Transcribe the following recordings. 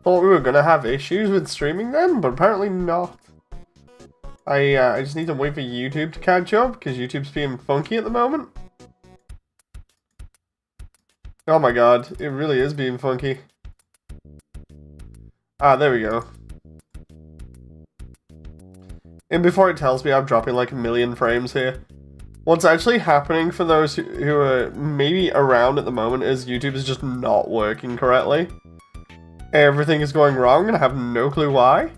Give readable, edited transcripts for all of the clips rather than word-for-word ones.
Thought we were gonna have issues with streaming then, but apparently not. I just need to wait for YouTube to catch up, because YouTube's being funky at the moment. Oh my god, it really is being funky. Ah, there we go. And before it tells me I'm dropping like 1,000,000 frames here. What's actually happening for those who are maybe around at the moment is YouTube is just not working correctly. Everything is going wrong and I have no clue why.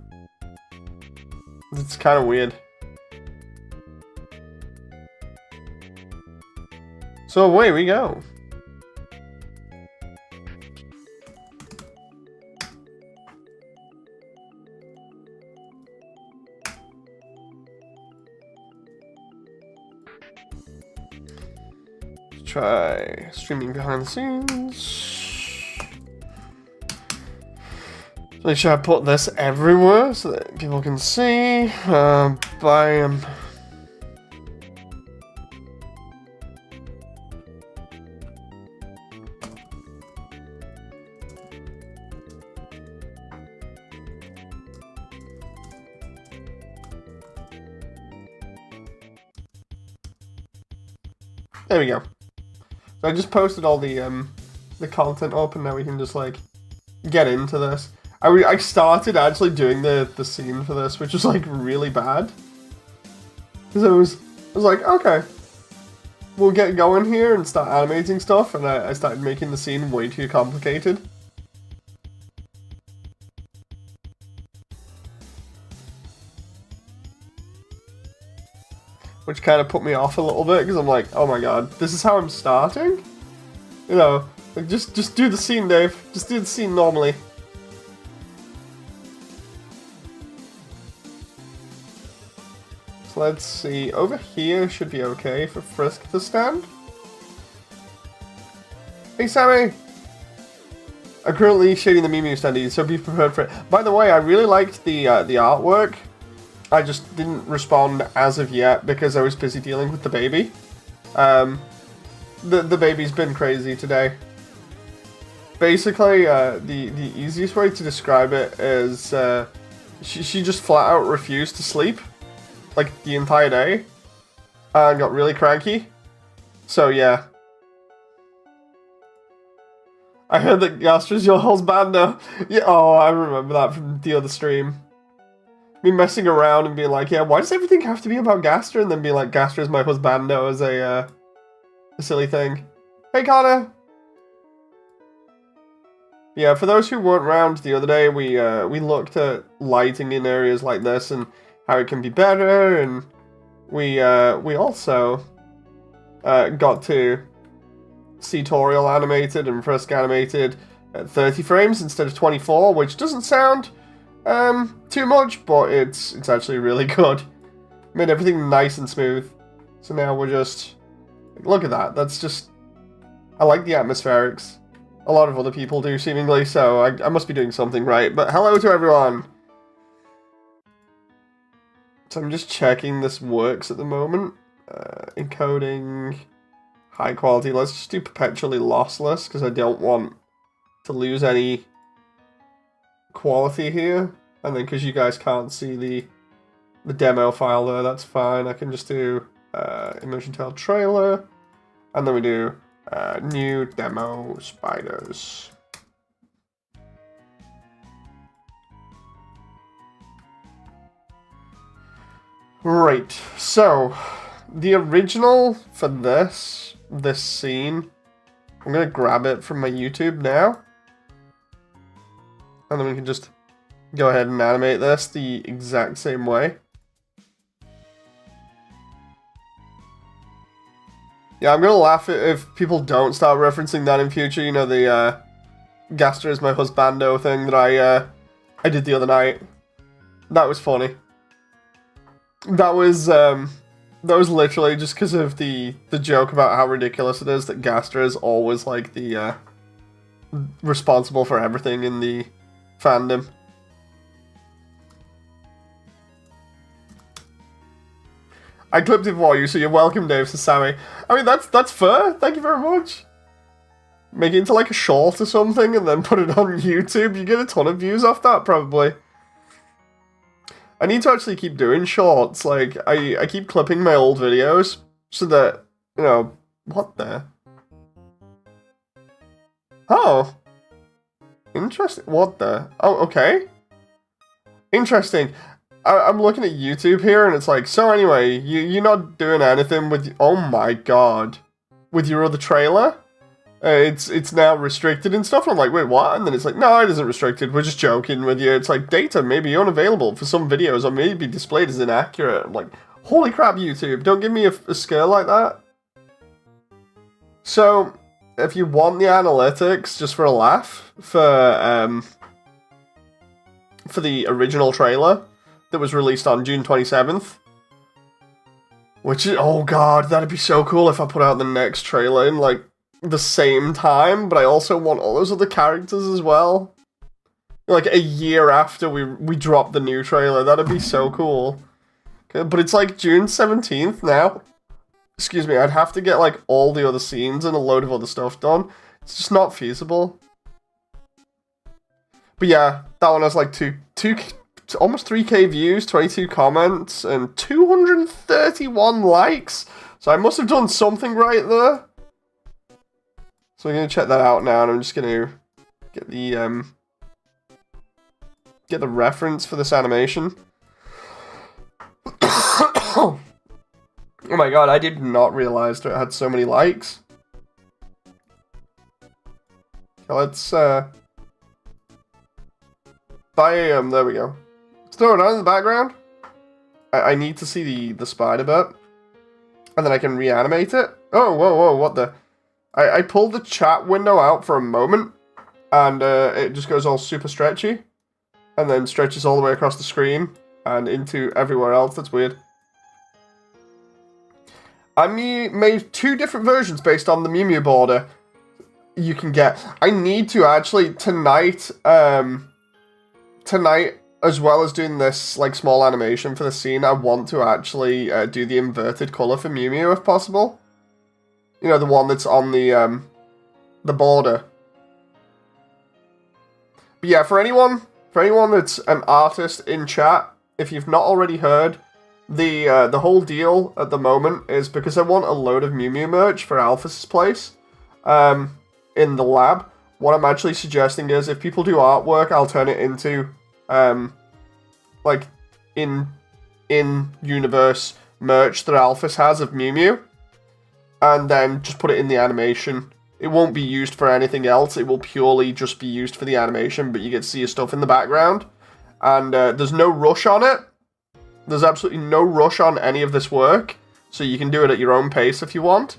It's kind of weird. So away we go. Try streaming behind the scenes. Make sure I put this everywhere so that people can see. Bam. There we go. So I just posted all the content up, and now we can just like get into this. I started actually doing the scene for this, which was like really bad. Because I was like, okay, we'll get going here and start animating stuff, and I started making the scene way too complicated. Which kind of put me off a little bit, because I'm like, oh my god, this is how I'm starting? You know, like just do the scene, Dave. Just do the scene normally. So let's see, over here should be okay for Frisk to stand. Hey Sammy! I'm currently shading the Mew standees, so be prepared for it. By the way, I really liked the artwork. I just didn't respond as of yet because I was busy dealing with the baby. The baby's been crazy today. Basically, the easiest way to describe it is she just flat out refused to sleep, like the entire day, and got really cranky. So yeah. I heard that Gastra's your husbando. Yeah, oh, I remember that from the other stream. Me messing around and being like, yeah, why does everything have to be about Gastra? And then being like, Gastra's my husbando as a silly thing. Hey, Connor! Yeah, for those who weren't around the other day, we looked at lighting in areas like this and how it can be better, and we also got to see Toriel animated and Frisk animated at 30 frames instead of 24, which doesn't sound too much, but it's actually really good. Made everything nice and smooth. So now we're just... Look at that. That's just... I like the atmospherics. A lot of other people do, seemingly, so I must be doing something right. But hello to everyone! So I'm just checking this works at the moment. Encoding... High quality. Let's just do perpetually lossless, because I don't want to lose any quality here. And then because you guys can't see the demo file there, that's fine. I can just do Immersiontale trailer, and then we do new demo spiders. Right, so the original for this scene, I'm gonna grab it from my YouTube now, and then we can just go ahead and animate this the exact same way. Yeah, I'm gonna laugh if people don't start referencing that in future. You know, the Gastra is my husbando thing that I did the other night. That was funny. That was literally just because of the joke about how ridiculous it is that Gastra is always like the responsible for everything in the fandom. I clipped it for you, so you're welcome, Dave, says Sammy. I mean, that's fair. Thank you very much. Make it into like a short or something and then put it on YouTube. You get a ton of views off that, probably. I need to actually keep doing shorts. Like, I keep clipping my old videos so that, you know, what the? Oh. Interesting. What the? Oh, okay. Interesting. I'm looking at YouTube here and it's like, so anyway, you're not doing anything with, oh my god, with your other trailer? It's now restricted and stuff. And I'm like, wait, what? And then it's like, no, it isn't restricted. We're just joking with you. It's like, data may be unavailable for some videos or may be displayed as inaccurate. I'm like, holy crap, YouTube, don't give me a scare like that. So, if you want the analytics, just for a laugh, for the original trailer that was released on June 27th, which is, oh god, that'd be so cool if I put out the next trailer in, like, the same time, but I also want all those other characters as well. Like, a year after we dropped the new trailer, that'd be so cool. Okay, but it's like June 17th now. Excuse me, I'd have to get, like, all the other scenes and a load of other stuff done. It's just not feasible. But yeah, that one has, like, almost 3k views, 22 comments, and 231 likes. So I must have done something right there. So I'm going to check that out now, and I'm just going to get the reference for this animation. Oh my god, I did not realize that it had so many likes. Okay, let's, bam, there we go. Let's throw it on in the background. I need to see the spider bit. And then I can reanimate it. Oh, whoa, whoa, what the... I pulled the chat window out for a moment, and it just goes all super stretchy, and then stretches all the way across the screen, and into everywhere else. That's weird. I made 2 different versions based on the Mew Mew border you can get. I need to actually, tonight, as well as doing this, like, small animation for the scene, I want to actually do the inverted color for Mew Mew if possible. You know, the one that's on the border. But yeah, for anyone that's an artist in chat, if you've not already heard, the whole deal at the moment is because I want a load of Mew Mew merch for Alphys's place in the lab. What I'm actually suggesting is if people do artwork, I'll turn it into like in-universe merch that Alphys has of Mew Mew. And then just put it in the animation. It won't be used for anything else. It will purely just be used for the animation, but you get to see his stuff in the background. And there's no rush on it. There's absolutely no rush on any of this work. So you can do it at your own pace if you want.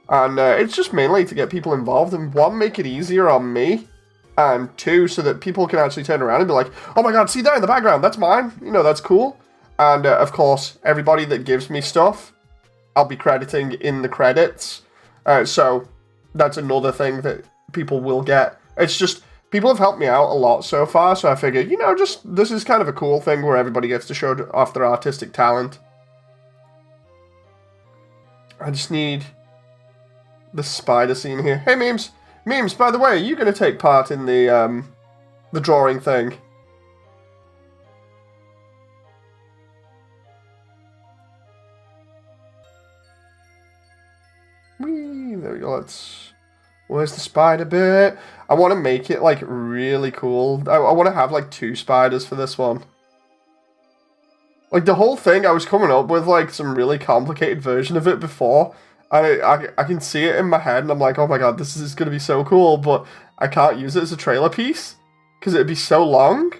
And it's just mainly to get people involved. And 1, make it easier on me. And 2, so that people can actually turn around and be like, oh my god, see that in the background? That's mine. You know, that's cool. And of course, everybody that gives me stuff, I'll be crediting in the credits. So that's another thing that people will get. It's just, people have helped me out a lot so far, so I figured, you know, just, this is kind of a cool thing where everybody gets to show off their artistic talent. I just need the spider scene here. Hey, Memes! Memes, by the way, are you going to take part in the drawing thing? There we go, where's the spider bit? I want to make it, like, really cool. I want to have, like, 2 spiders for this one. Like, the whole thing, I was coming up with, like, some really complicated version of it before. I can see it in my head, and I'm like, oh my god, this is going to be so cool, but I can't use it as a trailer piece, because it'd be so long.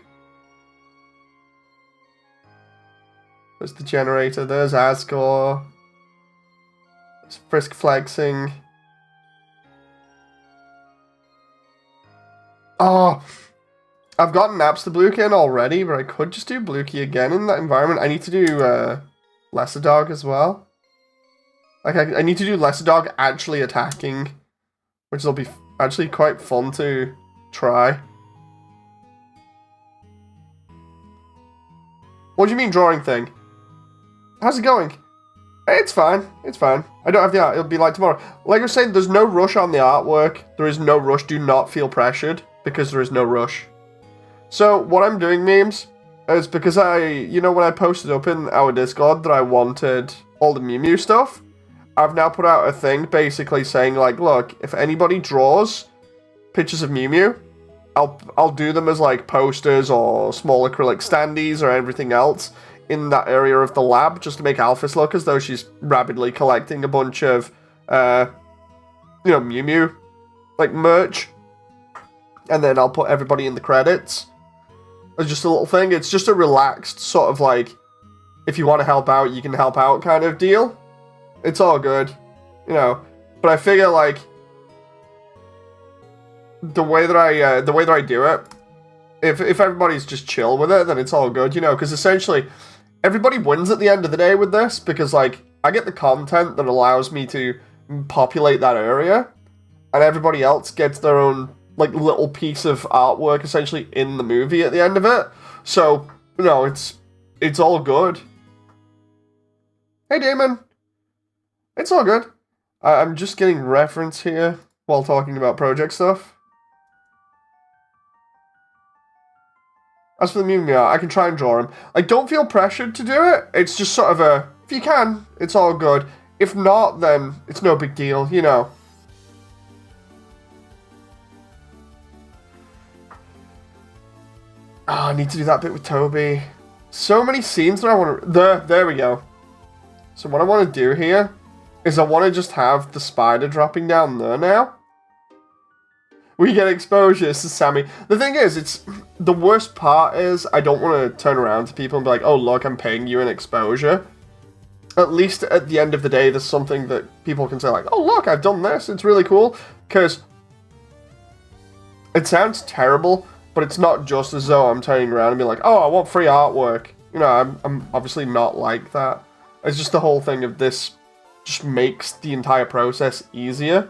There's the generator, there's Asgore. There's Frisk flexing. Oh, I've gotten Naps to Bluekin already, but I could just do Blueky again in that environment. I need to do Lesser Dog as well. Like, I need to do Lesser Dog actually attacking, which will be actually quite fun to try. What do you mean drawing thing? How's it going? It's fine. It's fine. I don't have the art. It'll be like tomorrow. Like I was saying, there's no rush on the artwork. There is no rush. Do not feel pressured because there is no rush. So what I'm doing, memes, is because when I posted up in our Discord that I wanted all the Mew Mew stuff, I've now put out a thing basically saying like, look, if anybody draws pictures of Mew Mew, I'll do them as like posters or small acrylic standees or everything else in that area of the lab, just to make Alphys look as though she's rapidly collecting a bunch of, Mew Mew, like, merch. And then I'll put everybody in the credits. It's just a little thing. It's just a relaxed sort of, like, if you want to help out, you can help out kind of deal. It's all good, But I figure, like, the way that I do it, if everybody's just chill with it, then it's all good, because essentially everybody wins at the end of the day with this, because, like, I get the content that allows me to populate that area, and everybody else gets their own, like, little piece of artwork, essentially, in the movie at the end of it. So, it's all good. Hey, Damon! It's all good. I'm just getting reference here while talking about project stuff. As for the Mew Mew art, I can try and draw him. Like, don't feel pressured to do it. It's just sort of if you can, it's all good. If not, then it's no big deal, Oh, I need to do that bit with Toby. So many scenes that I want to... There we go. So what I want to do here is I want to just have the spider dropping down there now. We get exposure to Sammy. The thing is, the worst part is I don't want to turn around to people and be like, oh, look, I'm paying you an exposure. At least at the end of the day, there's something that people can say like, oh, look, I've done this. It's really cool. Because it sounds terrible, but it's not just as though I'm turning around and being like, oh, I want free artwork. I'm obviously not like that. It's just the whole thing of this just makes the entire process easier.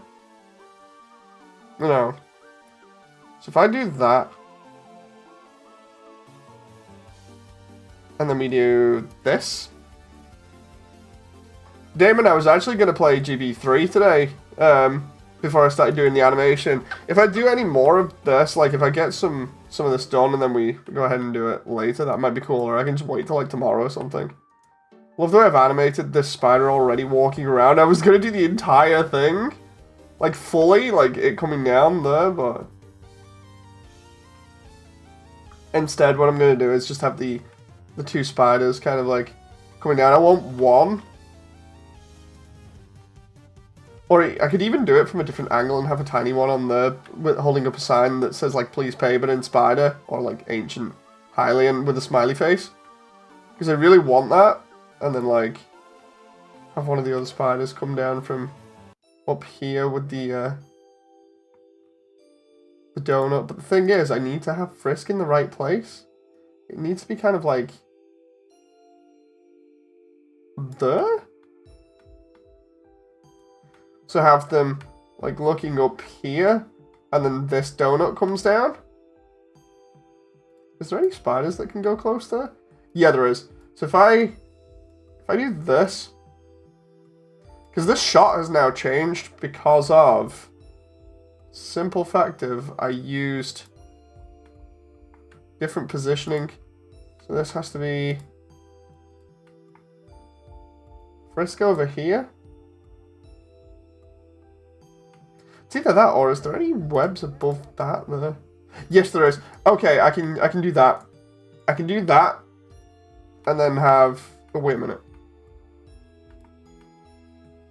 So if I do that, and then we do this. Damon, I was actually going to play GB3 today, before I started doing the animation. If I do any more of this, like if I get some of this done and then we go ahead and do it later, that might be cool, or I can just wait till like tomorrow or something. Love the way I've animated this spider already walking around. I was going to do the entire thing, like fully, like it coming down there, but... Instead, what I'm going to do is just have the two spiders kind of like coming down. I want one. Or I could even do it from a different angle and have a tiny one on there holding up a sign that says like please pay but in spider, or like ancient Hylian with a smiley face. Because I really want that. And then like have one of the other spiders come down from up here with the donut. But the thing is, I need to have Frisk in the right place. It needs to be kind of like there. So have them like looking up here, and then this donut comes down. Is there any spiders that can go close there? Yeah, there is. So if I do this, because this shot has now changed because of simple fact of I used different positioning. So this has to be Frisk over here. It's either that, or is there any webs above that there? Yes, there is. Okay, I can do that. I can do that, and then have... Oh, wait a minute.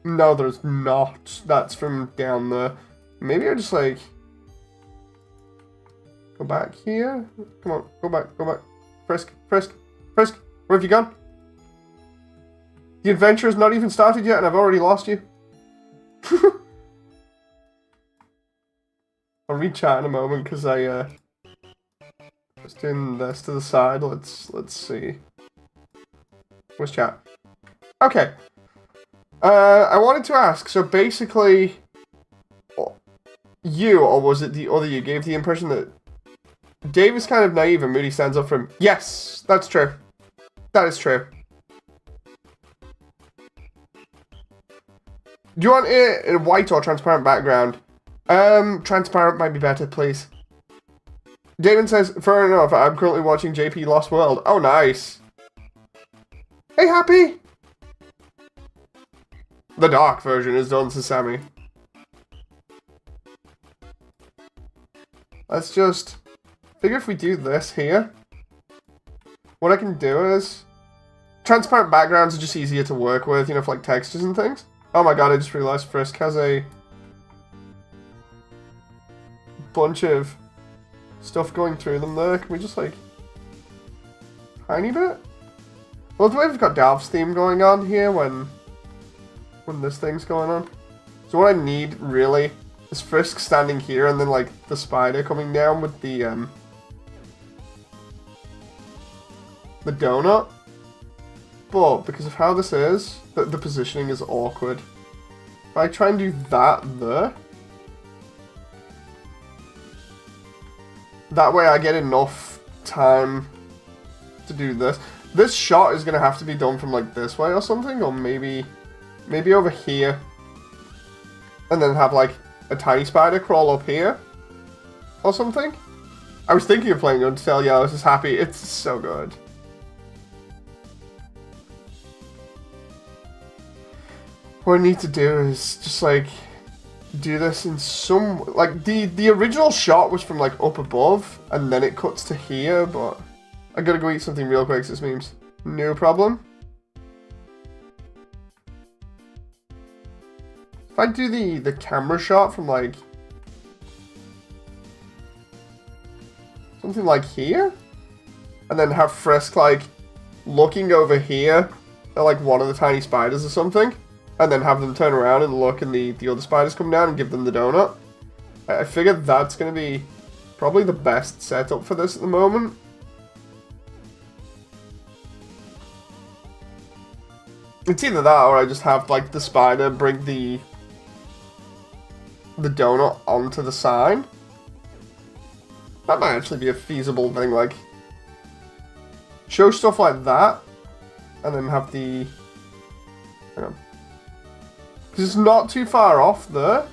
No, there's not. That's from down there. Maybe I just, like... Go back here? Come on, go back, go back. Frisk, Frisk, Frisk, where have you gone? The adventure has not even started yet, and I've already lost you. I'll read chat in a moment because I was doing this to the side. Let's see. Where's chat? Okay. I wanted to ask. So basically, you, or was it the other you, gave the impression that Dave is kind of naive and Moody stands up for him. Yes, that's true. That is true. Do you want it in a white or transparent background? Transparent might be better, please. Damon says, fair enough, I'm currently watching JP Lost World. Oh, nice. Hey, Happy! The dark version is done, Sasami. Let's just figure if we do this here. What I can do is... Transparent backgrounds are just easier to work with, you know, for like textures and things. Oh my god, I just realized Frisk has a bunch of stuff going through them there. Can we just like... Tiny bit? Well, the way we've got Dalf's theme going on here when this thing's going on. So what I need, really, is Frisk standing here and then, like, the spider coming down with the donut. But, because of how this is, the positioning is awkward. If I try and do that there, that way I get enough time to do this. This shot is going to have to be done from, like, this way or something, or maybe over here. And then have, like, a tiny spider crawl up here. Or something. I was thinking of playing Undertale, yeah, I was just happy. It's so good. What I need to do is just, like, do this in some... Like, the original shot was from, like, up above, and then it cuts to here, but... I gotta go eat something real quick, this memes. No problem. If I do the camera shot from, like... Something like here? And then have Frisk, like, looking over here at, like, one of the tiny spiders or something. And then have them turn around and look and the other spiders come down and give them the donut. I figured that's going to be probably the best setup for this at the moment. It's either that or I just have, like, the spider bring the donut onto the sign. That might actually be a feasible thing, like, show stuff like that, and then have the, hang on, because it's not too far off there,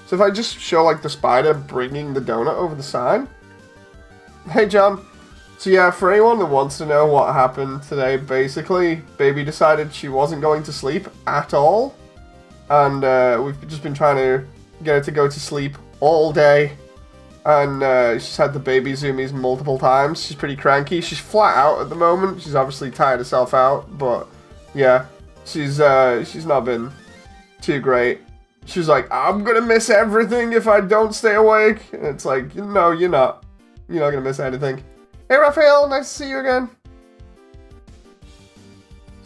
so if I just show, like, the spider bringing the donut over the sign. Hey, John. So yeah, for anyone that wants to know what happened today, basically, Baby decided she wasn't going to sleep at all, and we've just been trying to get her to go to sleep all day. And she's had the baby zoomies multiple times. She's pretty cranky. She's flat out at the moment. She's obviously tired herself out. But yeah, she's not been too great. She's like, I'm gonna miss everything if I don't stay awake. And it's like, no, you're not. You're not gonna miss anything. Hey, Raphael, nice to see you again.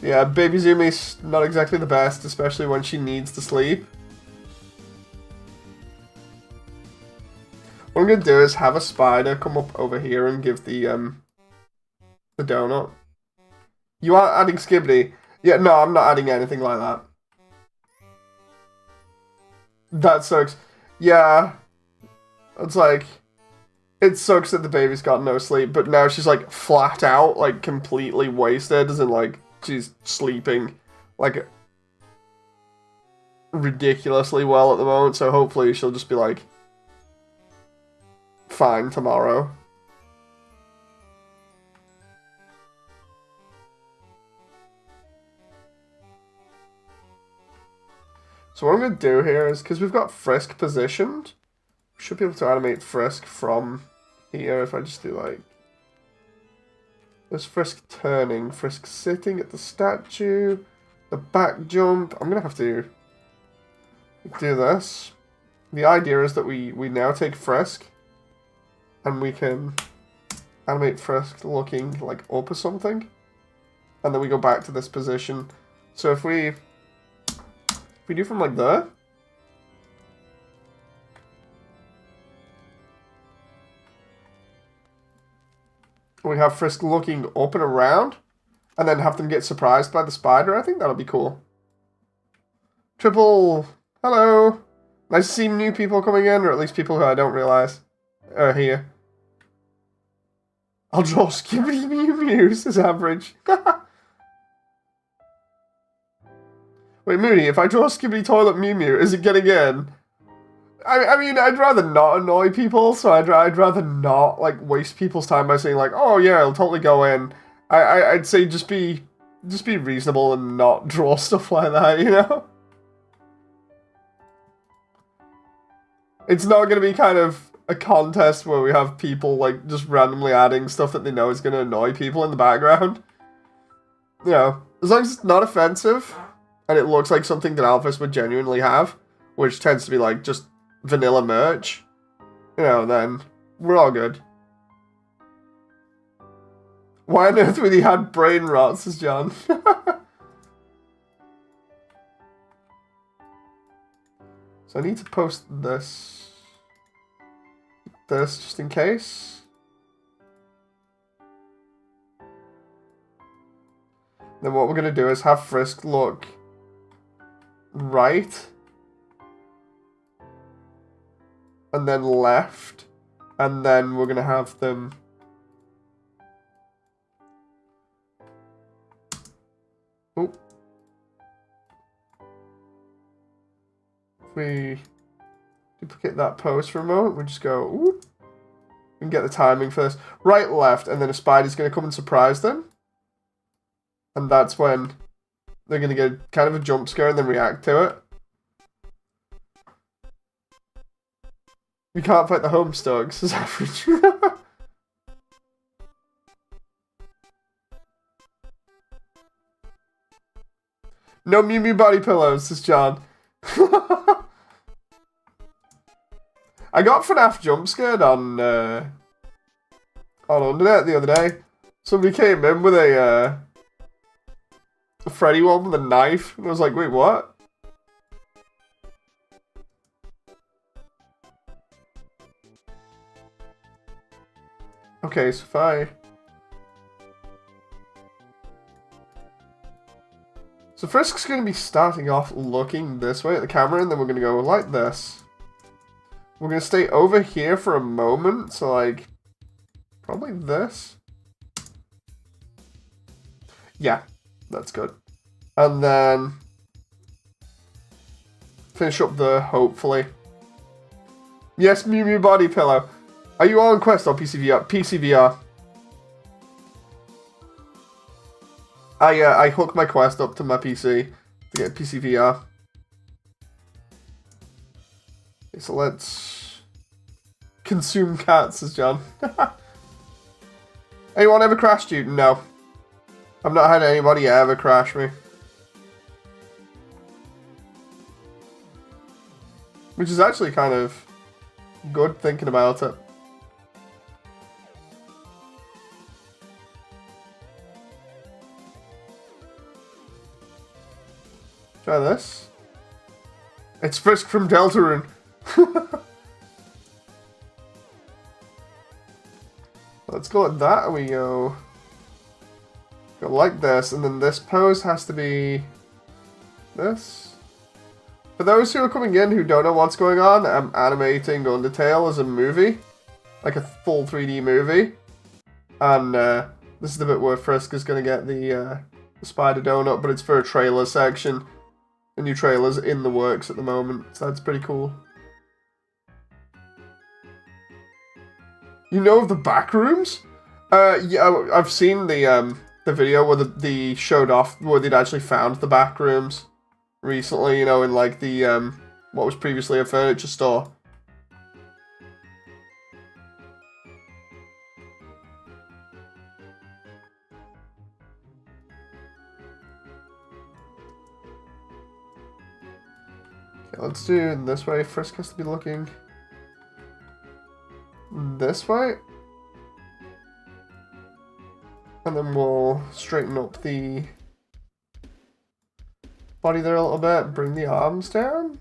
So yeah, baby zoomies not exactly the best, especially when she needs to sleep. What I'm going to do is have a spider come up over here and give the donut. You are adding Skibbity? Yeah, no, I'm not adding anything like that. That sucks. Yeah. It's like, it sucks that the baby's got no sleep, but now she's like flat out, like completely wasted, as in like she's sleeping like ridiculously well at the moment, so hopefully she'll just be like fine tomorrow. So what I'm going to do here is, because we've got Frisk positioned, we should be able to animate Frisk from here if I just do like, there's Frisk turning, Frisk sitting at the statue, the back jump. I'm going to have to do this. The idea is that we now take Frisk, and we can animate Frisk looking like up or something. And then we go back to this position. So if we do from like there. We have Frisk looking up and around. And then have them get surprised by the spider. I think that'll be cool. Triple, hello. Nice to see new people coming in, or at least people who I don't realize are here. I'll draw Skibbity Mew Mews as average. Wait, Mooney, if I draw Skibbity Toilet Mew Mew, is it getting in? I mean, I'd rather not annoy people, so I'd rather not, like, waste people's time by saying, like, oh, yeah, it'll totally go in. I'd say just be reasonable and not draw stuff like that, you know? It's not going to be kind of a contest where we have people, like, just randomly adding stuff that they know is going to annoy people in the background. You know, as long as it's not offensive, and it looks like something that Alphys would genuinely have, which tends to be, like, just vanilla merch, you know, then we're all good. Why on earth would he had brain rot, says John? So I need to post this just in case. Then what we're going to do is have Frisk look right. And then left. And then we're going to have them... Oh. If we duplicate that pose for a moment, we just go... Ooh. We can get the timing for this. Right, left, and then a spider's going to come and surprise them. And that's when they're going to get kind of a jump scare and then react to it. We can't fight the Homestugs, says Average. No Mew Mew body pillows, says John. I got FNAF jump scared on Undertale the other day. Somebody came in with a Freddy one with a knife, and I was like, wait, what? Okay, so if I... So Frisk's going to be starting off looking this way at the camera, and then we're going to go like this. We're going to stay over here for a moment, so like, probably this. Yeah, that's good. And then finish up the hopefully. Yes, Mew Mew body pillow. Are you on Quest or PCVR? PCVR. I hook my Quest up to my PC to get PCVR. Okay, so let's consume cats, says John. Anyone ever crashed you? No. I've not had anybody ever crash me. Which is actually kind of good thinking about it. Try this. It's Frisk from Deltarune. Let's go like that, and we go like this, and then this pose has to be this. For those who are coming in who don't know what's going on, I'm animating Undertale as a movie, like a full 3D movie, and this is the bit where Frisk is going to get the spider donut, but it's for a trailer section. A new trailer's in the works at the moment, so that's pretty cool. You know of the back rooms? Yeah, I've seen the video where they showed off where they'd actually found the back rooms recently, you know, in like the what was previously a furniture store. Okay, let's do it this way. Frisk has to be looking this way. And then we'll straighten up the body there a little bit, bring the arms down.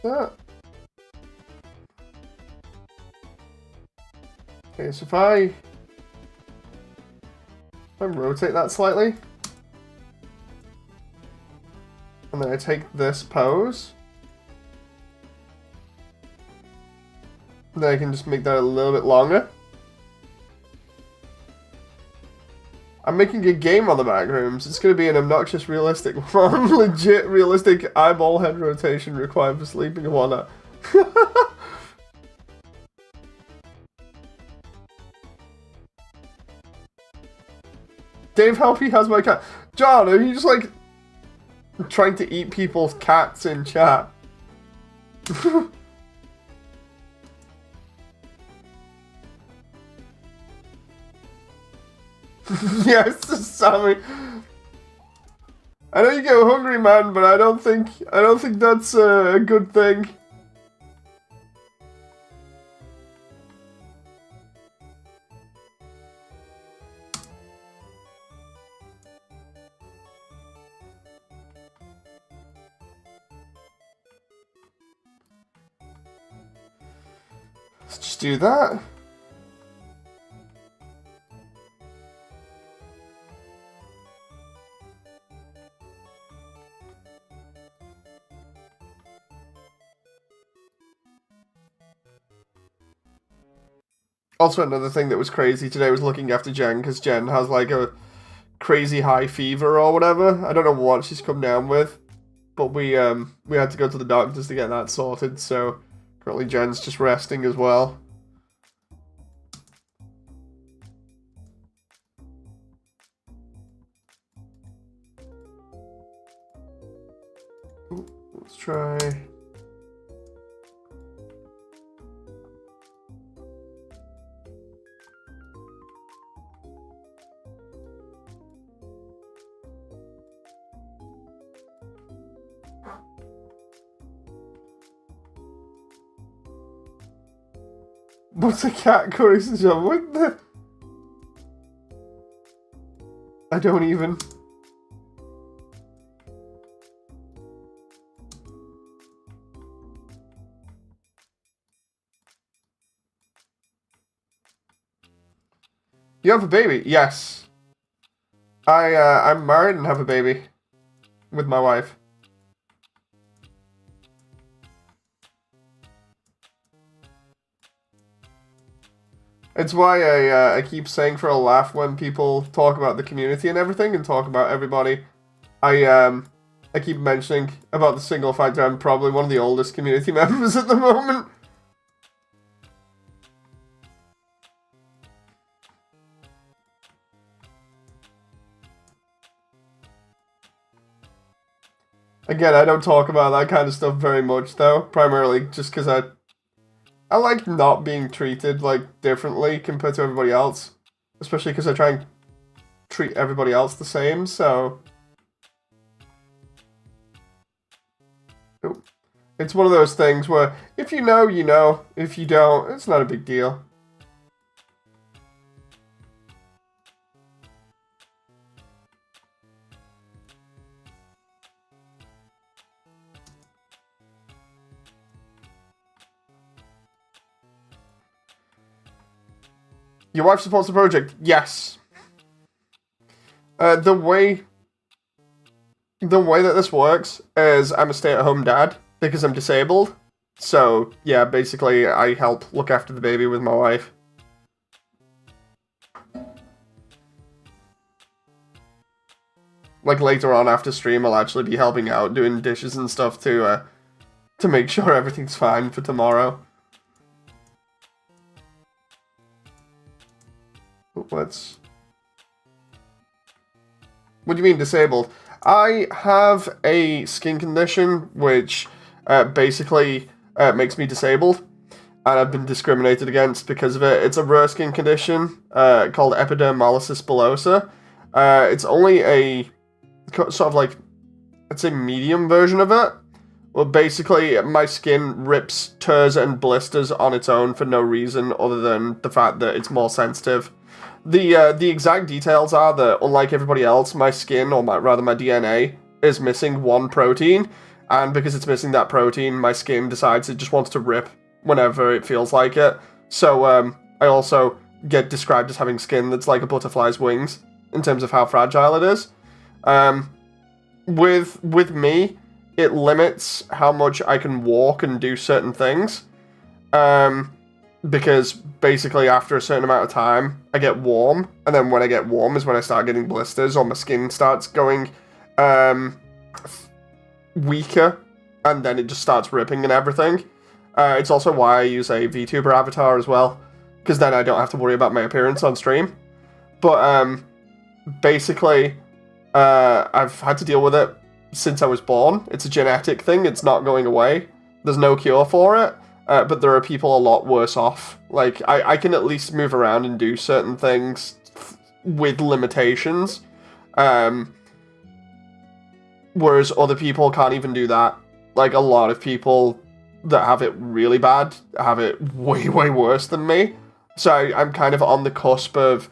That. Okay, so if I rotate that slightly, and then I take this pose, Then I can just make that a little bit longer. I'm making a game on the back rooms. It's going to be an obnoxious realistic one. Legit realistic eyeball head rotation required for sleeping and whatnot. Dave, help, he has my cat. John, are you just like trying to eat people's cats in chat? Yes, Sammy. I know you get hungry, man, but I don't think that's a good thing. Let's just do that. Also, another thing that was crazy today was looking after Jen, because Jen has like a crazy high fever or whatever. I don't know what she's come down with, but we had to go to the doctors to get that sorted. So currently Jen's just resting as well. Ooh, let's try. What's a cat curry job? What the? I don't even. You have a baby? Yes. I'm married and have a baby with my wife. It's why I keep saying for a laugh when people talk about the community and everything and talk about everybody. I keep mentioning about the single fact that I'm probably one of the oldest community members at the moment. Again, I don't talk about that kind of stuff very much though, primarily just because I like not being treated, like, differently compared to everybody else. Especially because I try and treat everybody else the same, so... It's one of those things where, if you know, you know. If you don't, it's not a big deal. Your wife supports the project? Yes. The way that this works is I'm a stay-at-home dad because I'm disabled. So, yeah, basically I help look after the baby with my wife. Like, later on after stream, I'll actually be helping out, doing dishes and stuff to make sure everything's fine for tomorrow. Let's... What do you mean disabled? I have a skin condition which basically makes me disabled, and I've been discriminated against because of it. It's a rare skin condition called epidermolysis bullosa. It's only a sort of like, I'd say, medium version of it. Well, basically, my skin rips, tears, and blisters on its own for no reason other than the fact that it's more sensitive. The exact details are that, unlike everybody else, my skin, or rather my DNA, is missing one protein, and because it's missing that protein, my skin decides it just wants to rip whenever it feels like it. So, I also get described as having skin that's like a butterfly's wings, in terms of how fragile it is. With me, it limits how much I can walk and do certain things. because basically after a certain amount of time, I get warm, and then when I get warm is when I start getting blisters, or my skin starts going weaker, and then it just starts ripping and everything. It's also why I use a VTuber avatar as well, because then I don't have to worry about my appearance on stream. But basically, I've had to deal with it since I was born. It's a genetic thing, it's not going away. There's no cure for it. But there are people a lot worse off. Like, I can at least move around and do certain things with limitations. Whereas other people can't even do that. Like, a lot of people that have it really bad have it way, way worse than me. So I'm kind of on the cusp of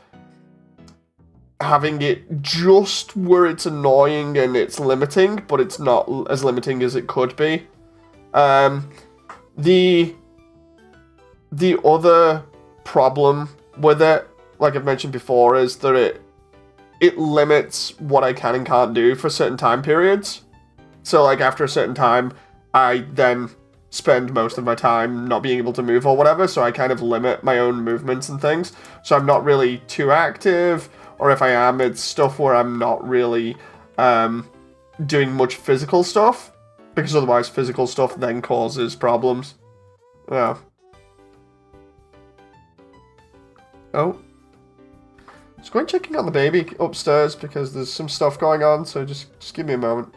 having it just where it's annoying and it's limiting, but it's not as limiting as it could be. The other problem with it, like I've mentioned before, is that it limits what I can and can't do for certain time periods. So, like, after a certain time, I then spend most of my time not being able to move or whatever, so I kind of limit my own movements and things. So I'm not really too active, or if I am, it's stuff where I'm not really doing much physical stuff, because otherwise physical stuff then causes problems. Yeah. Oh. Just going checking on the baby upstairs because there's some stuff going on, so just give me a moment.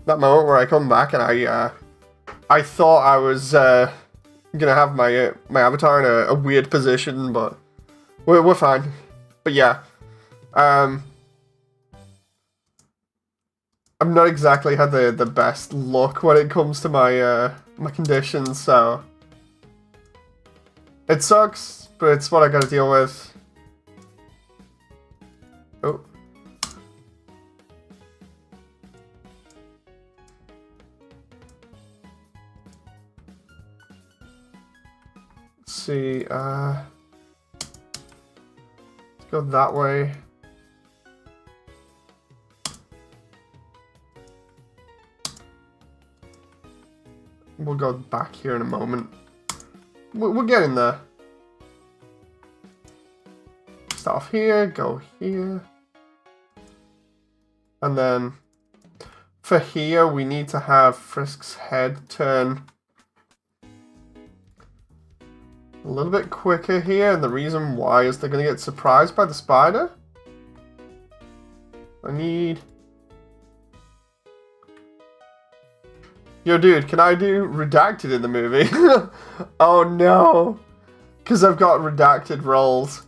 That moment where I come back and I thought I was gonna have my avatar in a weird position, but we're fine. But yeah, I'm not exactly had the best luck when it comes to my my conditions, so it sucks, but it's what I gotta deal with. Oh. See, let's go that way. We'll go back here in a moment. We're getting there. Start off here, go here. And then for here, we need to have Frisk's head turn a little bit quicker here, and the reason why is they're going to get surprised by the spider. I need... Yo, dude, can I do redacted in the movie? Oh, no. Because I've got redacted roles.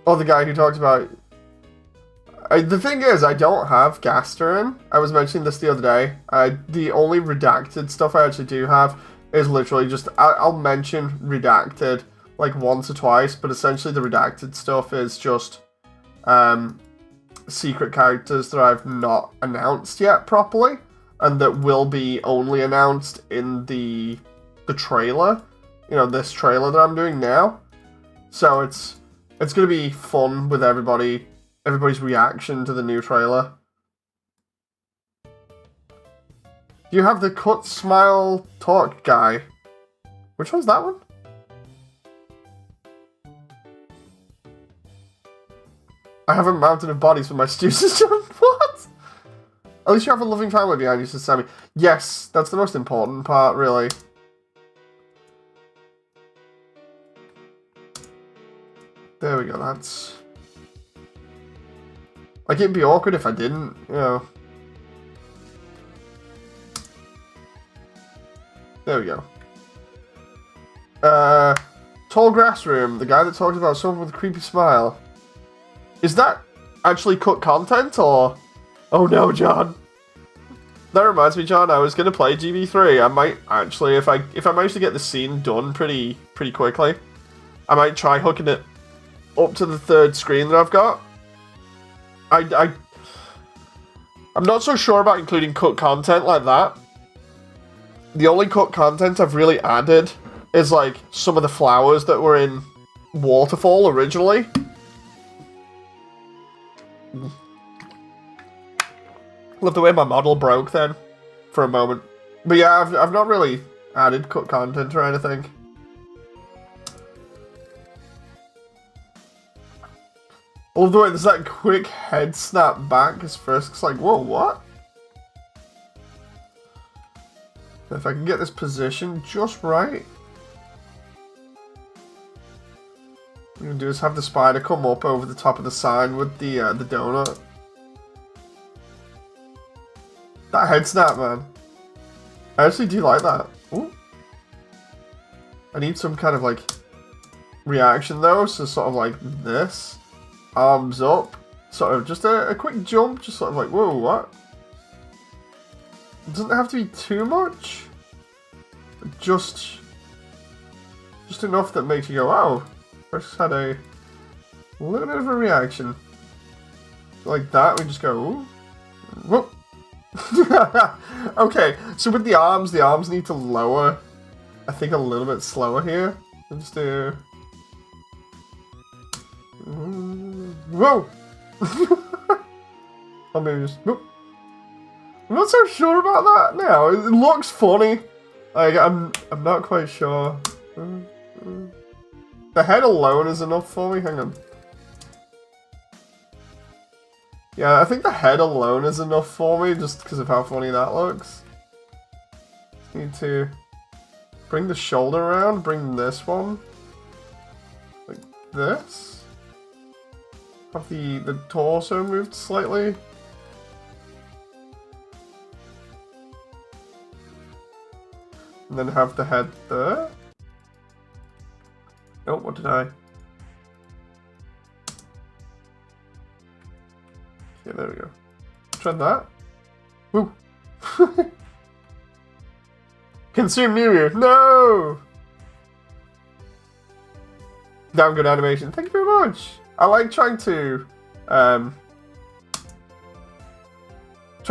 Oh, the guy who talks about... the thing is, I don't have Gasterin. I was mentioning this the other day. The only redacted stuff I actually do have is literally just... I'll mention redacted like once or twice, but essentially the redacted stuff is just secret characters that I've not announced yet properly, and that will be only announced in the trailer. You know, this trailer that I'm doing now. So it's going to be fun with everybody's reaction to the new trailer. You have the cut, smile, talk guy. Which one's that one? I haven't mounted a bodies for my stew system. What? At least you have a loving family behind you, says Sammy. Yes, that's the most important part, really. There we go, that's... Like, it'd be awkward if I didn't, you know. There we go. Tall grass room, the guy that talked about someone with a creepy smile. Is that actually cut content, or... Oh no, John. That reminds me, John, I was going to play GB3. I might actually, if I manage to get the scene done pretty quickly, I might try hooking it up to the third screen that I've got. I'm not so sure about including cut content like that. The only cut content I've really added is like some of the flowers that were in Waterfall originally. Love the way my model broke then for a moment. But yeah, I've not really added cut content or anything. I love the way there's that quick head snap back as first it's like, whoa, what? If I can get this position just right. What I'm gonna do is have the spider come up over the top of the sign with the donut. That head snap, man. I actually do like that. Ooh. I need some kind of like reaction though, so sort of like this. Arms up. Sort of just a quick jump, just sort of like, whoa, what? It doesn't have to be too much. Just enough that makes you go, wow. First had a little bit of a reaction. Like that, we just go, ooh. Whoop. Okay, so with the arms need to lower, I think, a little bit slower here. Let's just do... Whoa! Or maybe just... Whoop. I'm not so sure about that now. It looks funny. Like, I'm not quite sure. The head alone is enough for me. Hang on. Yeah, I think the head alone is enough for me, just because of how funny that looks. Just need to bring the shoulder around, bring this one. Like this. Have the torso moved slightly. And then have the head there. Oh, what did I? Okay, there we go. Try that. Woo! Consume Mew. No! Damn good animation. Thank you very much. I like trying to try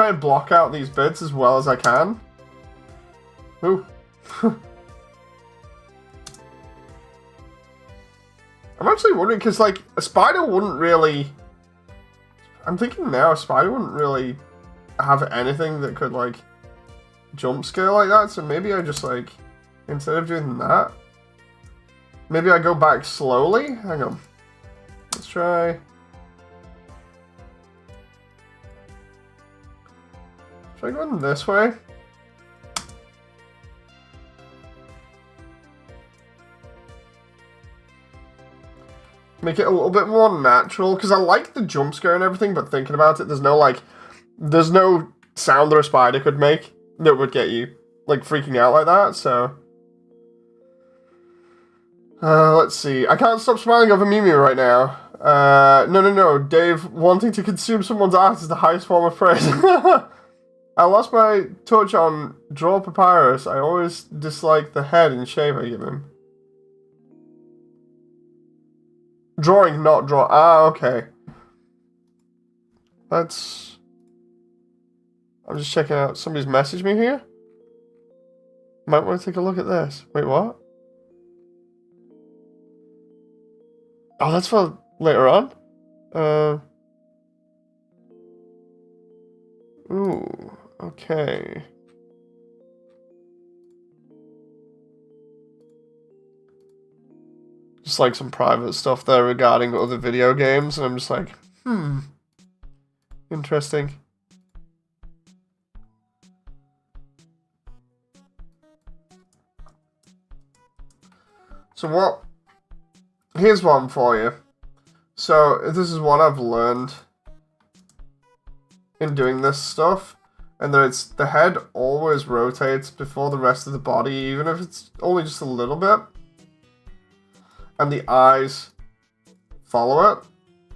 and block out these bits as well as I can. Ooh. I'm actually wondering, because, like, a spider wouldn't really... I'm thinking now, a spider wouldn't really have anything that could, like, jump scale like that, so maybe I just, like, instead of doing that, maybe I go back slowly? Hang on. Let's try... Try going this way. Make it a little bit more natural, because I like the jump scare and everything, but thinking about it, there's no sound that a spider could make that would get you, like, freaking out like that, so... let's see. I can't stop smiling over Mew Mew right now. No. Dave, wanting to consume someone's art is the highest form of praise. I lost my touch on Draw Papyrus. I always dislike the head and shape I give him. Drawing, not draw. Ah, okay. That's... I'm just checking out. Somebody's messaged me here. Might want to take a look at this. Wait, what? Oh, that's for later on? Ooh, okay. Just like some private stuff there regarding other video games, and I'm just like, interesting. So what? Here's one for you. So this is what I've learned in doing this stuff, and that it's the head always rotates before the rest of the body, even if it's only just a little bit, and the eyes follow it.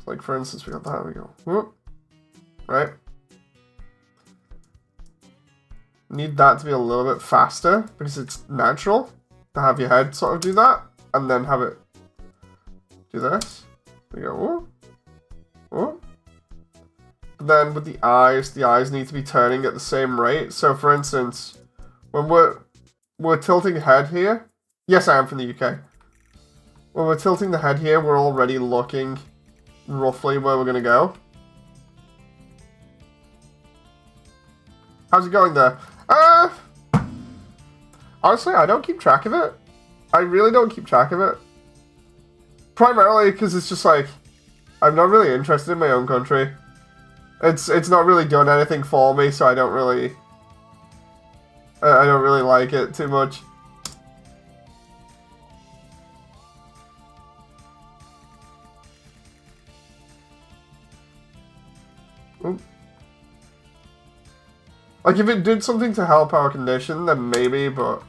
Like for instance, we got that. We go whoop, right. Need that to be a little bit faster because it's natural to have your head sort of do that, and then have it do this. We go whoop, whoop. Then with the eyes need to be turning at the same rate. So for instance, when we're tilting head here, yes, I am from the UK. When we're tilting the head here, we're already looking roughly where we're gonna go. How's it going there? Honestly, I don't keep track of it. I really don't keep track of it. Primarily because it's just like, I'm not really interested in my own country. It's not really doing anything for me, so I don't really like it too much. Oop. Like if it did something to help our condition, then maybe, but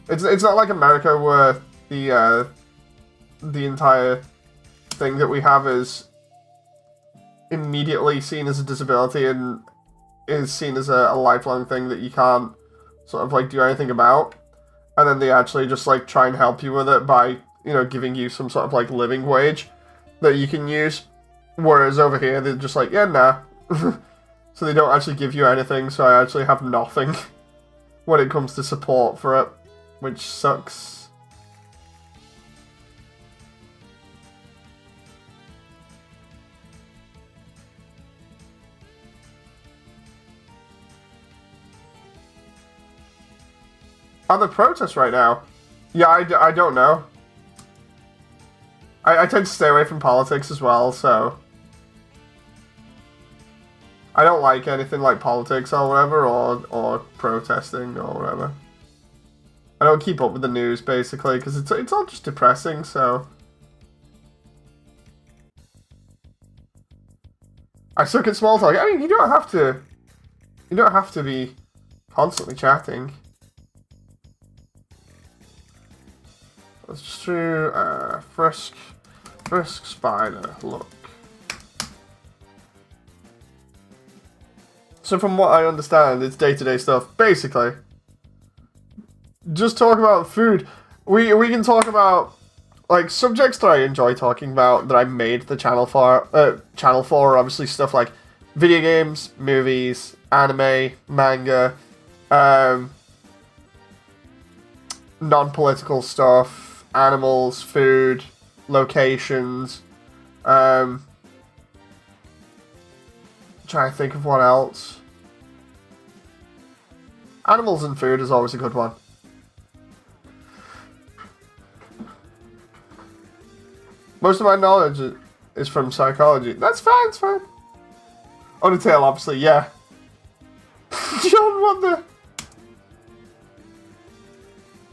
it's not like America where the entire thing that we have is immediately seen as a disability and is seen as a lifelong thing that you can't sort of like do anything about, and then they actually just like try and help you with it by, you know, giving you some sort of like living wage that you can use, whereas over here they're just like, yeah, nah. So they don't actually give you anything, so I actually have nothing when it comes to support for it, which sucks. Are there protests right now? Yeah, I don't know. I tend to stay away from politics as well, so I don't like anything like politics or whatever, or protesting or whatever. I don't keep up with the news, basically, because it's all just depressing, so I suck at small talk. I mean, you don't have to be constantly chatting. Let's just do frisk spider look. So from what I understand, it's day-to-day stuff. Basically, just talk about food. We can talk about like subjects that I enjoy talking about, that I made the channel for. Obviously stuff like video games, movies, anime, manga, non-political stuff, animals, food, locations. Trying to think of what else. Animals and food is always a good one. Most of my knowledge is from psychology. That's fine, it's fine. Undertale, obviously, yeah. John, what the...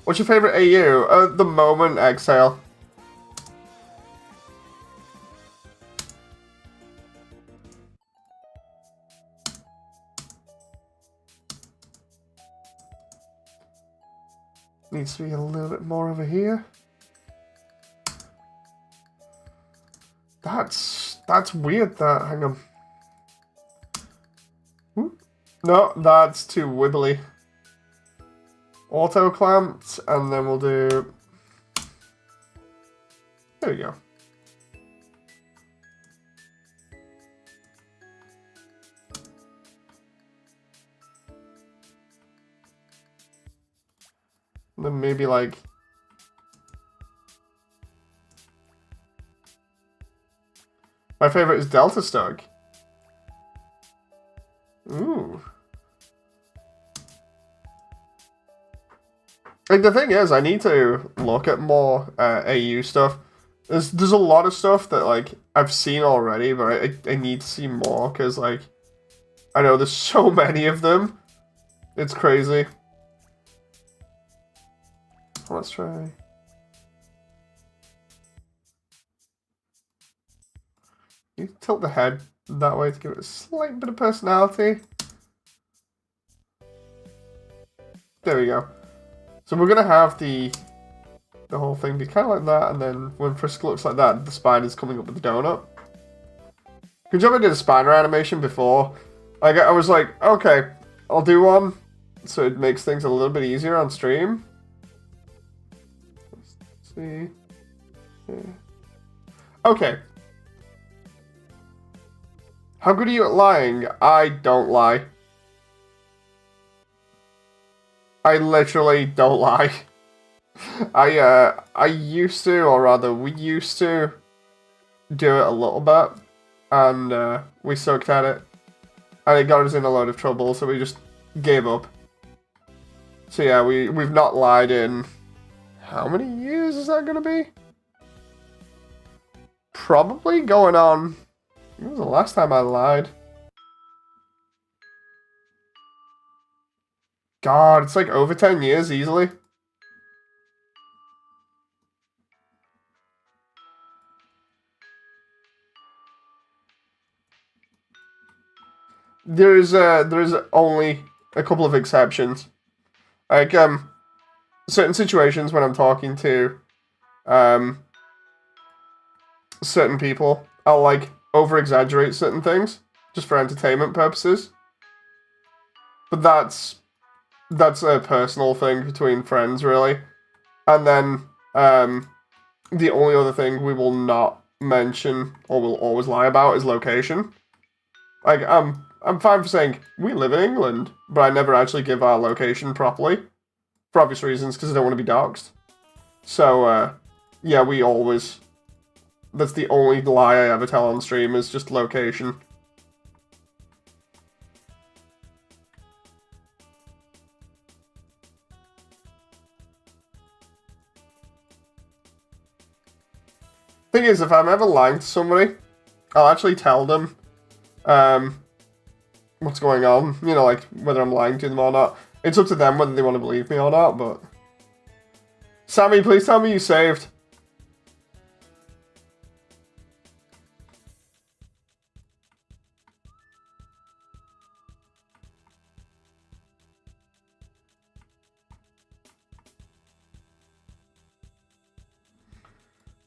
What's your favorite AU? At the moment, Exhale. Needs to be a little bit more over here. That's weird, that. Hang on. No, that's too wibbly. Auto clamped, and then we'll do... There we go. And then maybe like... My favorite is Delta Stug. Ooh. Like, the thing is, I need to look at more AU stuff. There's a lot of stuff that, like, I've seen already, but I need to see more, because, like, I know there's so many of them. It's crazy. Let's try... You tilt the head that way to give it a slight bit of personality. There we go. So we're gonna have the whole thing be kind of like that, and then when Frisk looks like that, the spider's coming up with the donut. Good job I did a spider animation before. I was like, okay, I'll do one, so it makes things a little bit easier on stream. Let's see. Yeah. Okay. How good are you at lying? I don't lie. I literally don't lie. I used to, or rather, we used to do it a little bit, and we sucked at it, and it got us in a load of trouble, so we just gave up. So yeah, we've not lied in how many years is that gonna be? Probably going on. When was the last time I lied? God, it's like over 10 years easily. There's only a couple of exceptions. Like, certain situations when I'm talking to, certain people, I'll, like, over-exaggerate certain things, just for entertainment purposes. But that's a personal thing between friends, really. And then, the only other thing we will not mention, or will always lie about, is location. Like, I'm fine for saying, we live in England, but I never actually give our location properly. For obvious reasons, because I don't want to be doxxed. So, yeah, we always... That's the only lie I ever tell on stream, is just location. Thing is, if I'm ever lying to somebody, I'll actually tell them, what's going on. You know, like, whether I'm lying to them or not. It's up to them whether they want to believe me or not, but... Sammy, please tell me you saved.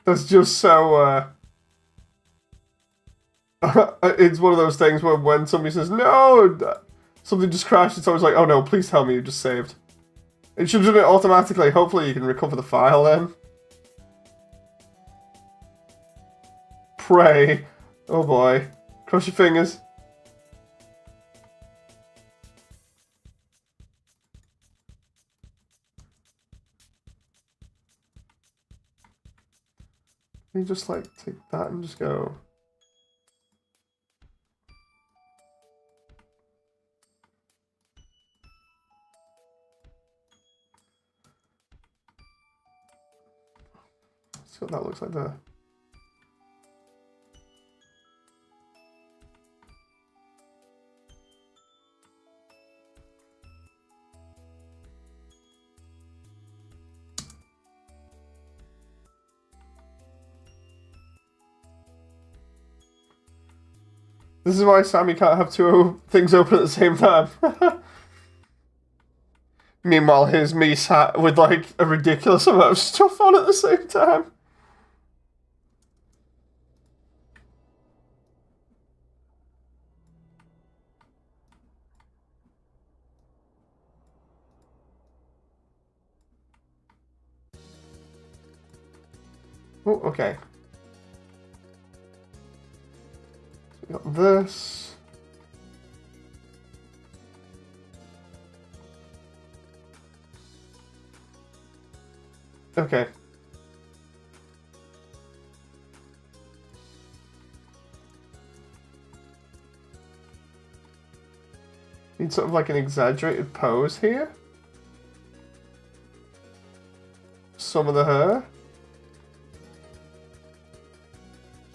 That's just so, it's one of those things where when somebody says, no, something just crashed, it's always like, oh no, please tell me you just saved. It should do it automatically. Hopefully you can recover the file then. Pray. Oh boy. Cross your fingers. Let me just like take that and just go. Let's see what that looks like there. This is why Sammy can't have two things open at the same time. Meanwhile, here's me sat with like a ridiculous amount of stuff on at the same time. Oh, okay. We got this. Okay. Need sort of like an exaggerated pose here. Some of the hair.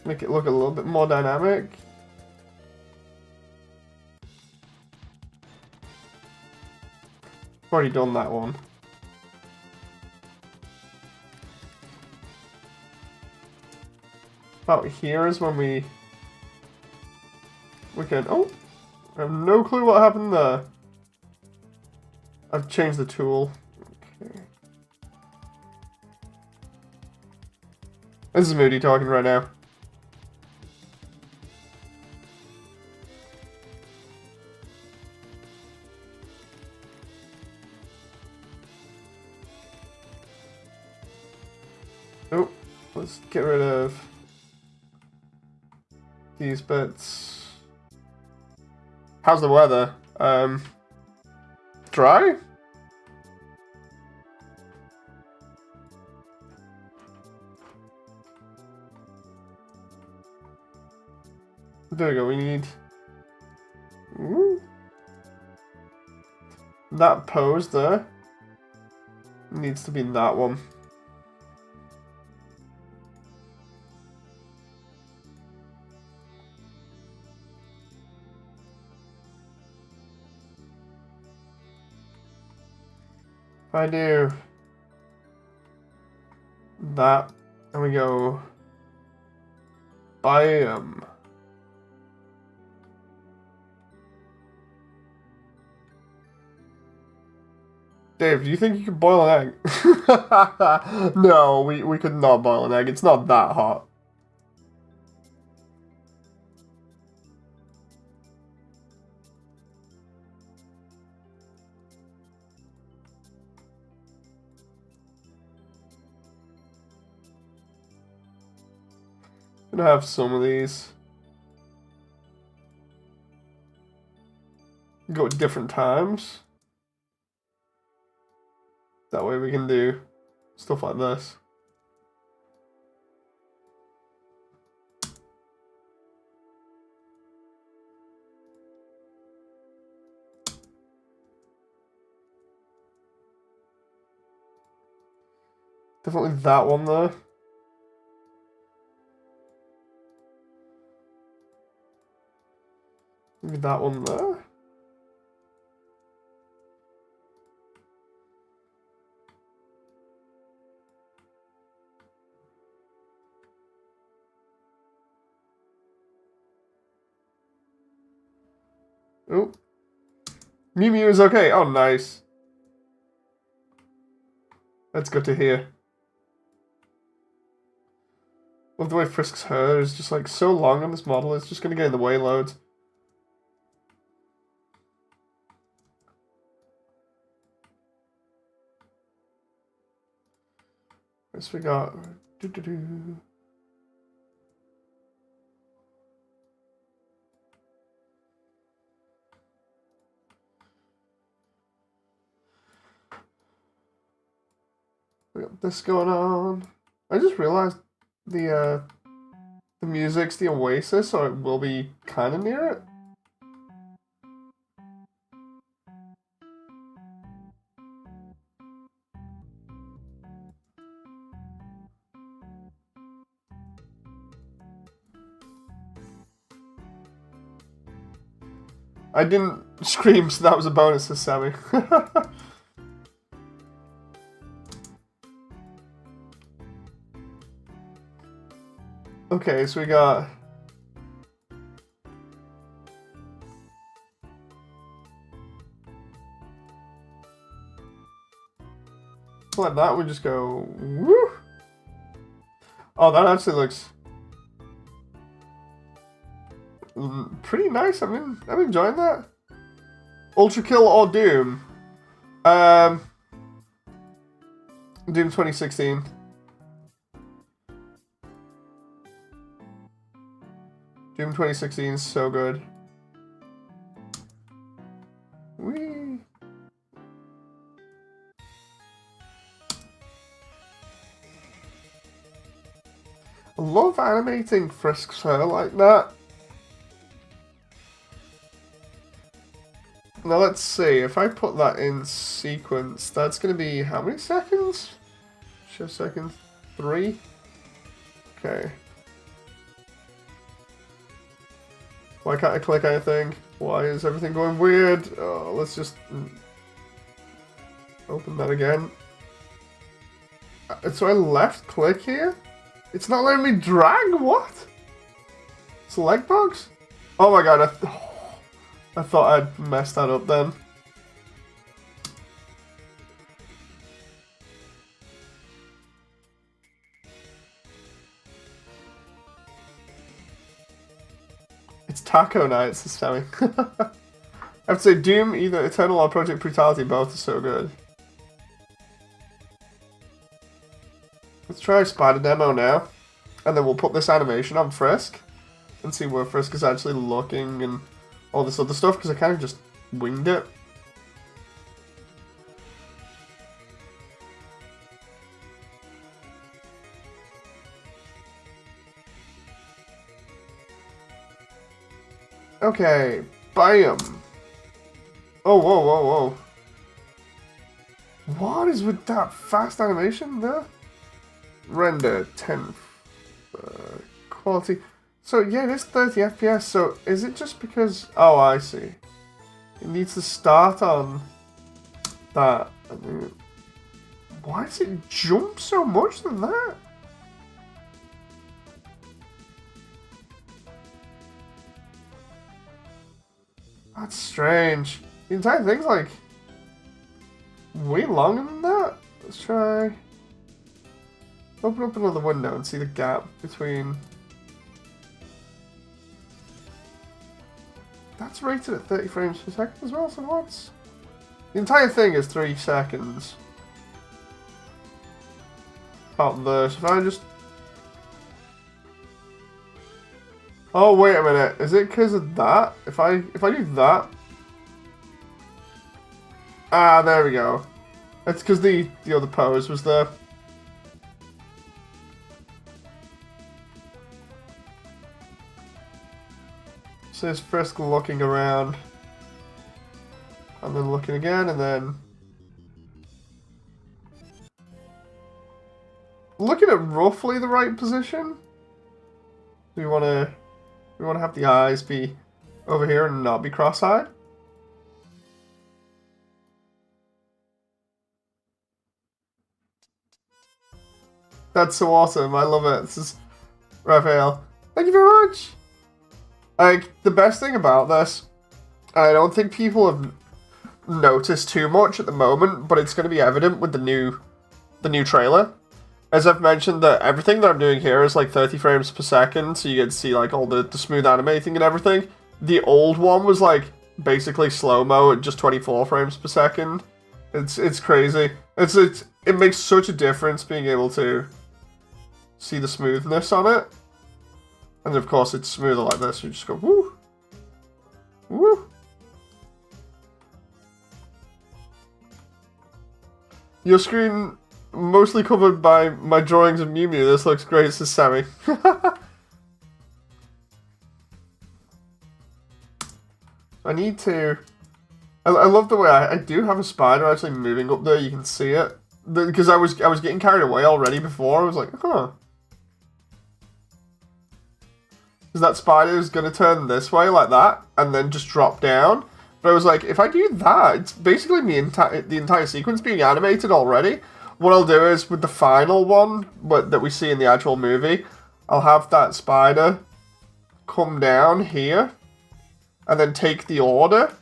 Make it look a little bit more dynamic. Already done that one. About here is when we can... Oh! I have no clue what happened there. I've changed the tool. Okay. This is Moody talking right now. Oh, let's get rid of these bits. How's the weather? Dry? There we go, we need... Ooh. That pose there needs to be that one. If I do that, and we go biome. Dave, do you think you could boil an egg? No, we could not boil an egg. It's not that hot. I'm gonna have some of these. Go at different times. That way we can do stuff like this. Definitely that one there. Maybe that one there. Oh. Mew Mew is okay. Oh, nice. That's good to hear. Love the way Frisk's hair is just like so long on this model. It's just going to get in the way loads. Yes, we got... We got this going on. I just realized the music's the Oasis, so it will be kind of near it. I didn't scream, so that was a bonus to Sammy. Okay, so we got... Like that, we just go... Woo! Oh, that actually looks... pretty nice. I mean, I'm enjoying that. Ultra Kill or Doom? Doom 2016. Doom 2016 is so good. Whee! I love animating Frisk's hair like that. Now let's see, if I put that in sequence, that's going to be how many seconds? Show seconds. 3? Okay. Why can't I click anything? Why is everything going weird? Oh, let's just open that again. So I left click here? It's not letting me drag? What? Select box? Oh my god, I thought I'd messed that up then. It's taco night, it's Sammy. I have to say, Doom, either Eternal or Project Brutality, both are so good. Let's try Spider Demo now. And then we'll put this animation on Frisk. And see where Frisk is actually looking and all this other stuff, because I kind of just winged it. Okay, bam! Oh, whoa, whoa, whoa. What is with that fast animation there? Render 10 quality. So yeah, it is 30 FPS, so is it just because... Oh, I see. It needs to start on that. Why does it jump so much to that? That's strange. The entire thing's like way longer than that. Let's try... Open up another window and see the gap between... That's rated at 30 frames per second as well, so what's... The entire thing is 3 seconds. Up there, so if I just... Oh, wait a minute. Is it because of that? If I do that... Ah, there we go. It's because the other pose was there. So there's Frisk looking around. And then looking again, and then... Looking at roughly the right position. We want to have the eyes be over here and not be cross-eyed. That's so awesome. I love it. This is Raphael. Thank you very much. Like, the best thing about this, I don't think people have noticed too much at the moment, but it's going to be evident with the new trailer. As I've mentioned, that everything that I'm doing here is like 30 frames per second, so you get to see like all the smooth animating and everything. The old one was like basically slow-mo at just 24 frames per second. It's crazy. It makes such a difference being able to see the smoothness on it. And of course it's smoother like this, you just go woo! Woo! Your screen mostly covered by my drawings of Mew Mew. This looks great, says Sammy. I need to... I love the way I do have a spider actually moving up there, you can see it. Because I was getting carried away already before, I was like, huh. Because that spider is going to turn this way like that, and then just drop down. But I was like, if I do that, it's basically the entire sequence being animated already. What I'll do is, with the final one that we see in the actual movie, I'll have that spider come down here, and then take the order,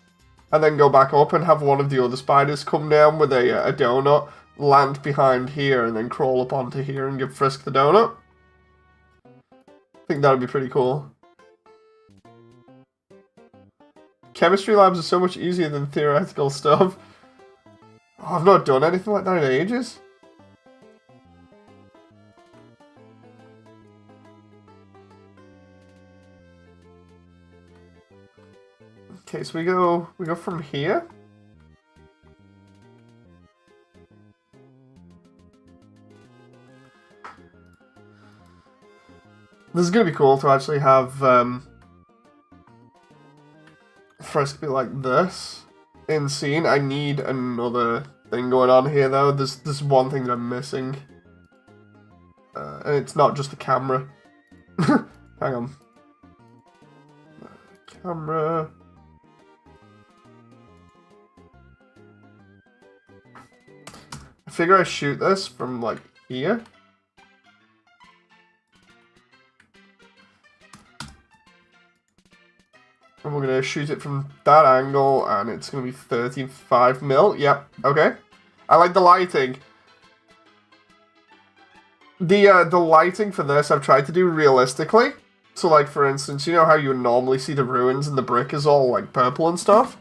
and then go back up and have one of the other spiders come down with a donut, land behind here, and then crawl up onto here and give Frisk the donut. I think that would be pretty cool. Chemistry labs are so much easier than theoretical stuff. Oh, I've not done anything like that in ages. Okay, so we go from here. This is gonna be cool to actually have Frisk be like this in scene. I need another thing going on here though. There's one thing that I'm missing, and it's not just the camera. Hang on, camera. I figure I shoot this from like here. And we're going to shoot it from that angle, and it's going to be 35 mil. Yep, okay. I like the lighting. The lighting for this I've tried to do realistically. So, like, for instance, you know how you would normally see the ruins and the brick is all, like, purple and stuff?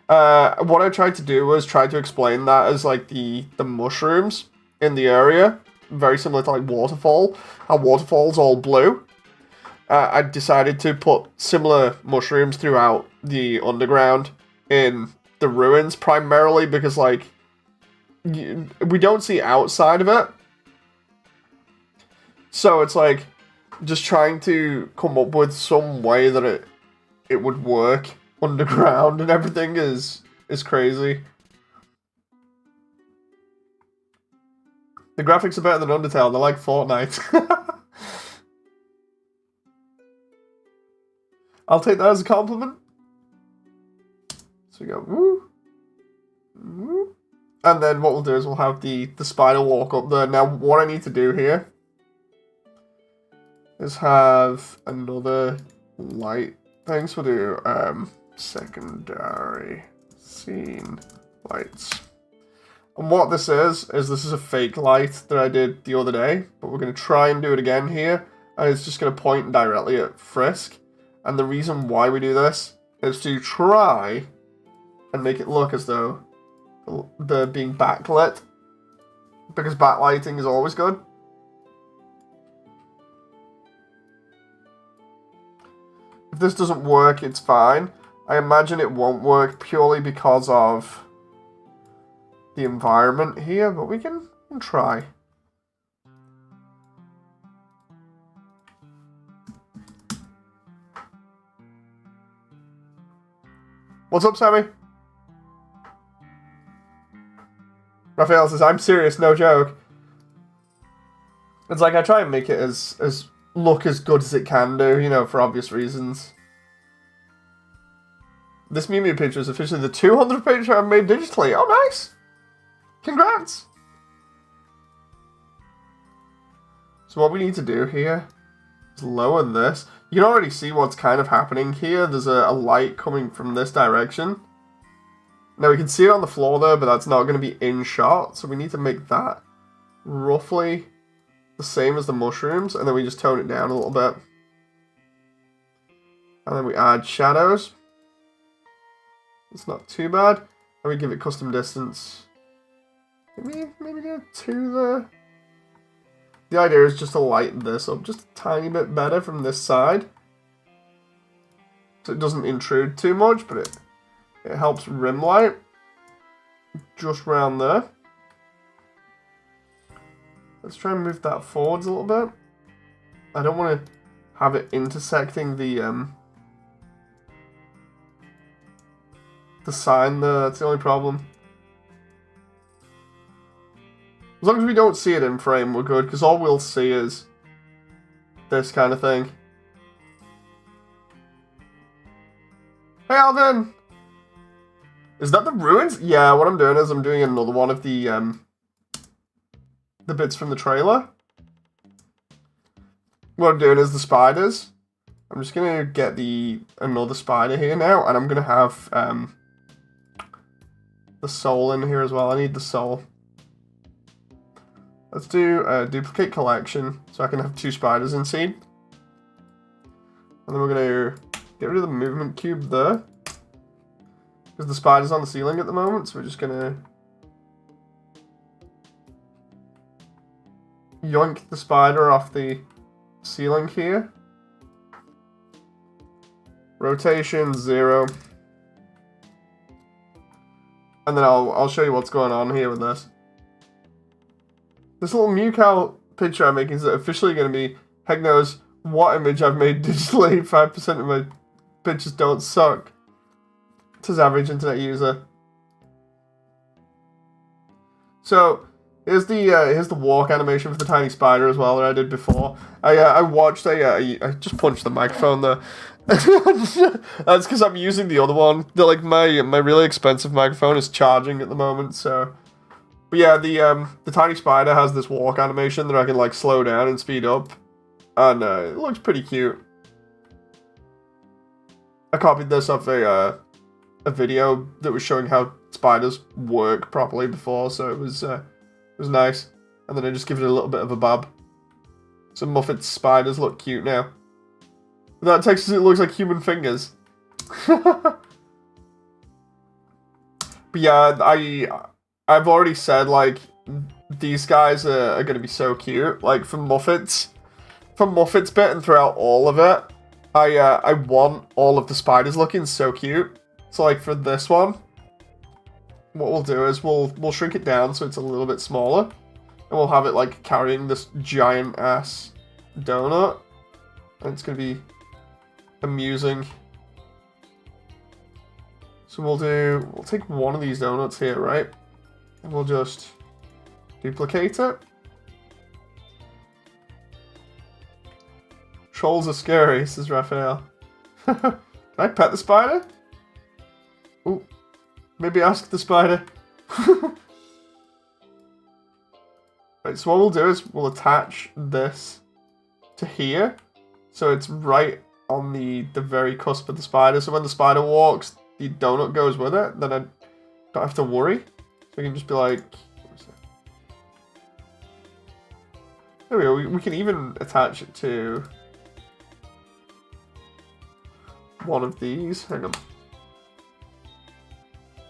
What I tried to do was try to explain that as, like, the mushrooms in the area. Very similar to, like, Waterfall. How Waterfall's all blue. I decided to put similar mushrooms throughout the underground in the ruins, primarily because, like, we don't see outside of it. So it's like, just trying to come up with some way that it would work underground and everything is crazy. The graphics are better than Undertale, they're like Fortnite. I'll take that as a compliment. So we go, woo, woo. And then what we'll do is we'll have the spider walk up there. Now, what I need to do here is have another light thing. So we'll do secondary scene lights. And what this is this is a fake light that I did the other day, but we're going to try and do it again here. And it's just going to point directly at Frisk. And the reason why we do this is to try and make it look as though they're being backlit. Because backlighting is always good. If this doesn't work, it's fine. I imagine it won't work purely because of the environment here, but we can try. What's up, Sammy? Raphael says, I'm serious, no joke. It's like, I try and make it as look as good as it can do, you know, for obvious reasons. This Mew Mew picture is officially the 200th picture I've made digitally. Oh, nice! Congrats! So what we need to do here is lower this. You can already see what's kind of happening here. There's a light coming from this direction. Now we can see it on the floor there, but that's not going to be in shot. So we need to make that roughly the same as the mushrooms. And then we just tone it down a little bit. And then we add shadows. It's not too bad. And we give it custom distance. Maybe do 2 there. The idea is just to lighten this up just a tiny bit better from this side. So it doesn't intrude too much, but it helps rim light. Just around there. Let's try and move that forwards a little bit. I don't want to have it intersecting the sign there, that's the only problem. As long as we don't see it in frame, we're good, because all we'll see is this kind of thing. Hey, Alvin! Is that the ruins? Yeah, what I'm doing is I'm doing another one of the bits from the trailer. What I'm doing is the spiders. I'm just going to get another spider here now, and I'm going to have the soul in here as well. I need the soul. Let's do a duplicate collection so I can have 2 spiders in scene. And then we're going to get rid of the movement cube there. Because the spider's on the ceiling at the moment, so we're just going to yoink the spider off the ceiling here. Rotation 0. And then I'll show you what's going on here with this. This little Mew Cow picture I'm making is officially going to be, heck knows what image I've made digitally. 5% of my pictures don't suck. It says average internet user. So here's the walk animation for the tiny spider as well that I did before. I watched I just punched the microphone there. That's because I'm using the other one. My really expensive microphone is charging at the moment, so. But yeah, the tiny spider has this walk animation that I can like slow down and speed up, and it looks pretty cute. I copied this off a video that was showing how spiders work properly before, so it was nice. And then I just give it a little bit of a bob. Some Muffet spiders look cute now. Without textures, it looks like human fingers. But yeah, I've already said, like, these guys are going to be so cute. Like, from Muffet's bit and throughout all of it, I want all of the spiders looking so cute. So, like, for this one, what we'll do is we'll shrink it down so it's a little bit smaller. And we'll have it, like, carrying this giant-ass donut. And it's going to be amusing. So we'll take one of these donuts here, right? And we'll just duplicate it. Trolls are scary, says Raphael. Can I pet the spider? Ooh, maybe ask the spider. Right, so what we'll do is we'll attach this to here. So it's right on the very cusp of the spider. So when the spider walks, the donut goes with it. Then I don't have to worry. So we can just be like... There we go. We can even attach it to one of these. Hang on.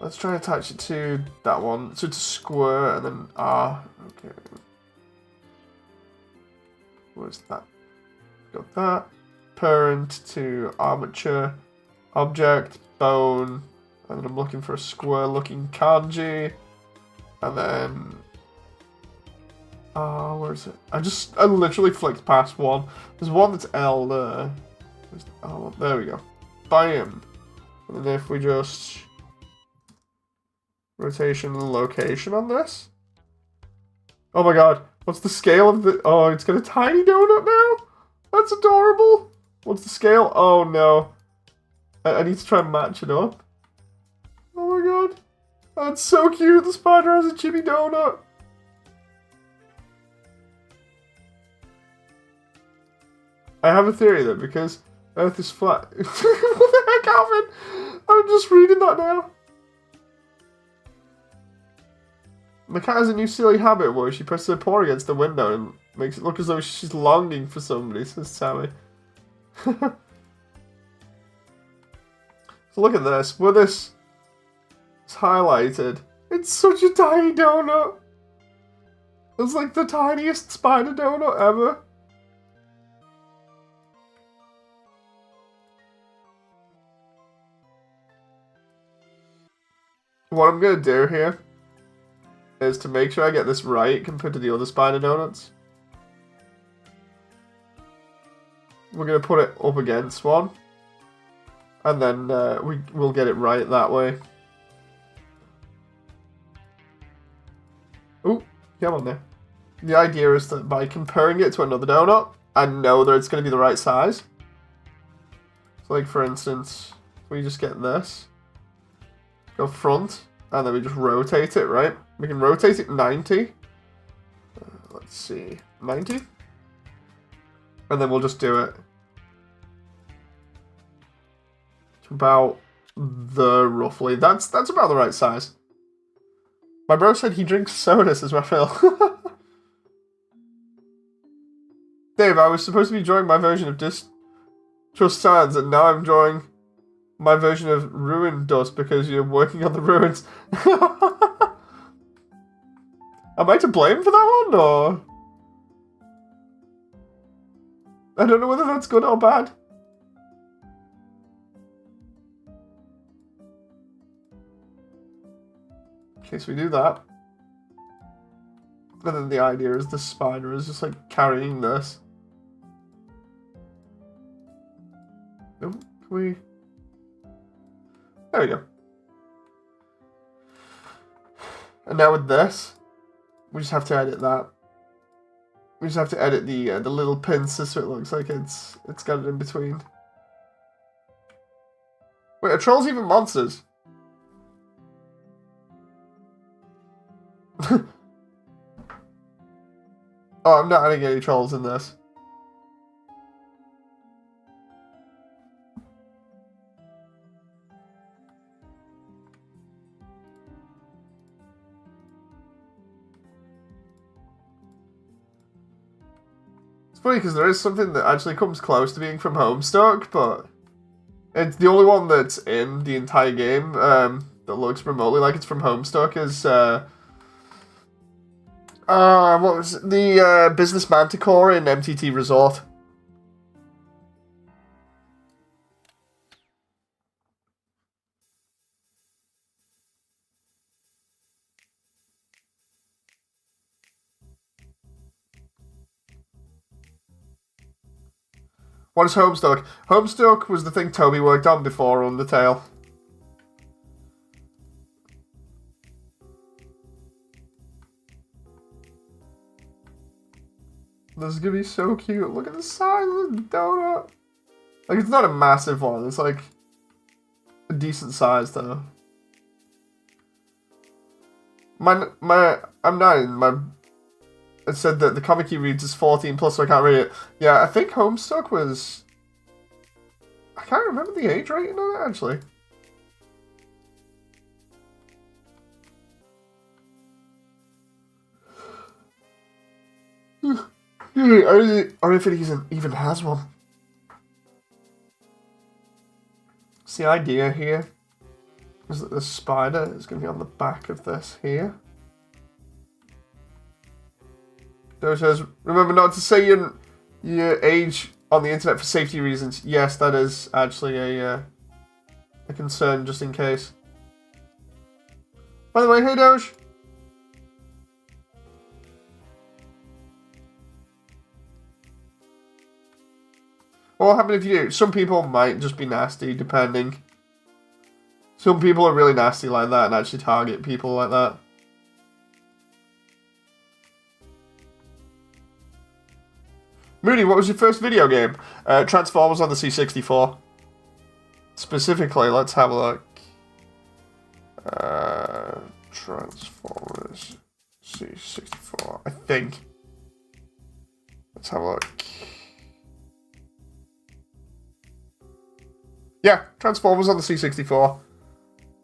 Let's try and attach it to that one. So it's a square and then R. Okay. Where's that? Got that. Parent to armature. Object. Bone. And then I'm looking for a square looking kanji. And then... where is it? I literally flicked past one. There's one that's L there. Where's the L one? There we go. Bam. And then if we just... Rotation and location on this. Oh my god. What's the scale of the... Oh, it's got a tiny donut now? That's adorable. What's the scale? Oh no. I need to try and match it up. Oh my god. That's so cute. The spider has a chibi donut. I have a theory that because Earth is flat... What the heck, Alvin? I'm just reading that now. My cat has a new silly habit where she presses her paw against the window and makes it look as though she's longing for somebody, says Sammy. So look at this. Where this is highlighted, it's such a tiny donut. It's like the tiniest spider donut ever. What I'm going to do here is to make sure I get this right compared to the other spider donuts. We're going to put it up against one. And then we'll get it right that way. Ooh, come on there. The idea is that by comparing it to another donut, I know that it's going to be the right size. So like for instance, we just get this. Go front, and then we just rotate it, right? We can rotate it 90. Let's see, 90? And then we'll just do it to about roughly. That's about the right size. My bro said he drinks soda, says Raphael. Dave, I was supposed to be drawing my version of Distrust Science, and now I'm drawing my version of Ruin Dust because you're working on the ruins. Am I to blame for that one, or...? I don't know whether that's good or bad. Okay, so we do that. And then the idea is the spider is just like carrying this. Oh, can we... There we go. And now with this, we just have to edit that. We just have to edit the little pincer so it looks like it's got it in between. Wait, are trolls even monsters? Oh, I'm not adding any trolls in this. funny because there is something that actually comes close to being from Homestuck, but it's the only one that's in the entire game that looks remotely like it's from Homestuck is what was it? The Business Manticore in MTT Resort. What is Homestuck? Homestuck was the thing Toby worked on before Undertale. This is gonna be so cute. Look at the size of the donut. Like, it's not a massive one. It's like a decent size, though. I'm 9. It said that the comic he reads is 14 plus, so I can't read it. Yeah, I think Homestuck was... I can't remember the age rating on it, actually. Or if it even has one. So the idea here is that the spider is going to be on the back of this here. It says, remember not to say your age on the internet for safety reasons. Yes, that is actually a concern, just in case. By the way, hey Doge. What will happen if you do? Some people might just be nasty, depending. Some people are really nasty like that and actually target people like that. Moody, what was your first video game? Transformers on the C64. Specifically, let's have a look. Transformers C64, I think. Let's have a look. Yeah, Transformers on the C64.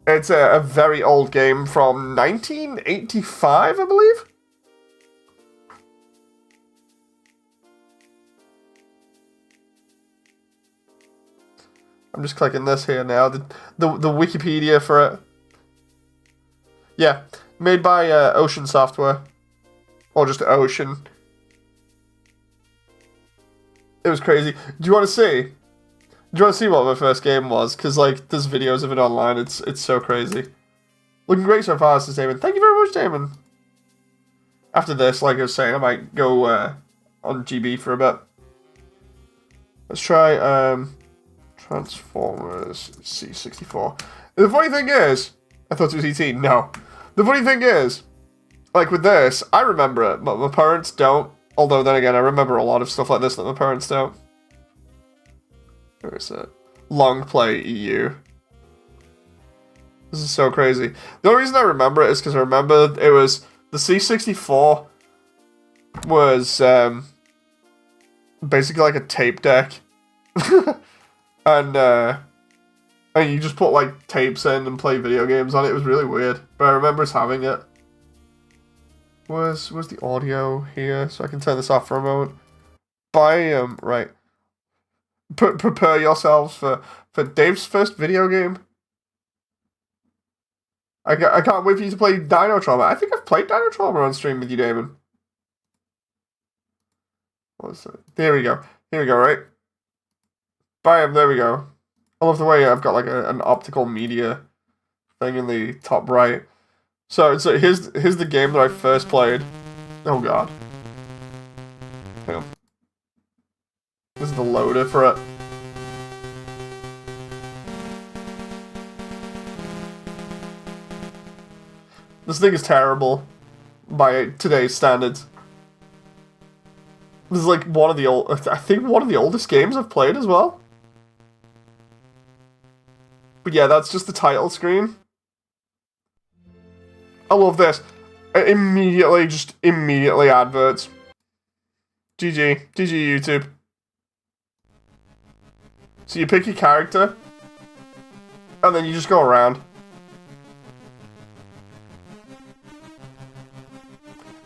It's a very old game from 1985, I believe. I'm just clicking this here now. The Wikipedia for it. Yeah, made by Ocean Software, or just Ocean. It was crazy. Do you want to see? Do you want to see what my first game was? Because like, there's videos of it online. It's so crazy. Looking great so far, says Damon. Thank you very much, Damon. After this, like I was saying, I might go on GB for a bit. Let's try Transformers C64. The funny thing is, I thought it was ET. No. The funny thing is, like with this, I remember it, but my parents don't. Although then again, I remember a lot of stuff like this that my parents don't. Where is it? Long Play EU. This is so crazy. The only reason I remember it is because I remember it was the C64 was basically like a tape deck. And you just put like tapes in and play video games on it. It was really weird, but I remember us having it. Where's the audio here? So I can turn this off for a moment. Right. Prepare yourselves for Dave's first video game. I can't wait for you to play Dino Trauma. I think I've played Dino Trauma on stream with you, Damon. What's it? There we go. Here we go, right? Bam, there we go. I love the way I've got like an optical media thing in the top right. So here's the game that I first played. Oh god. Hang on. This is the loader for it. This thing is terrible by today's standards. This is like one of the oldest games I've played as well. But yeah, that's just the title screen. I love this. Immediately adverts. GG YouTube. So you pick your character, and then you just go around.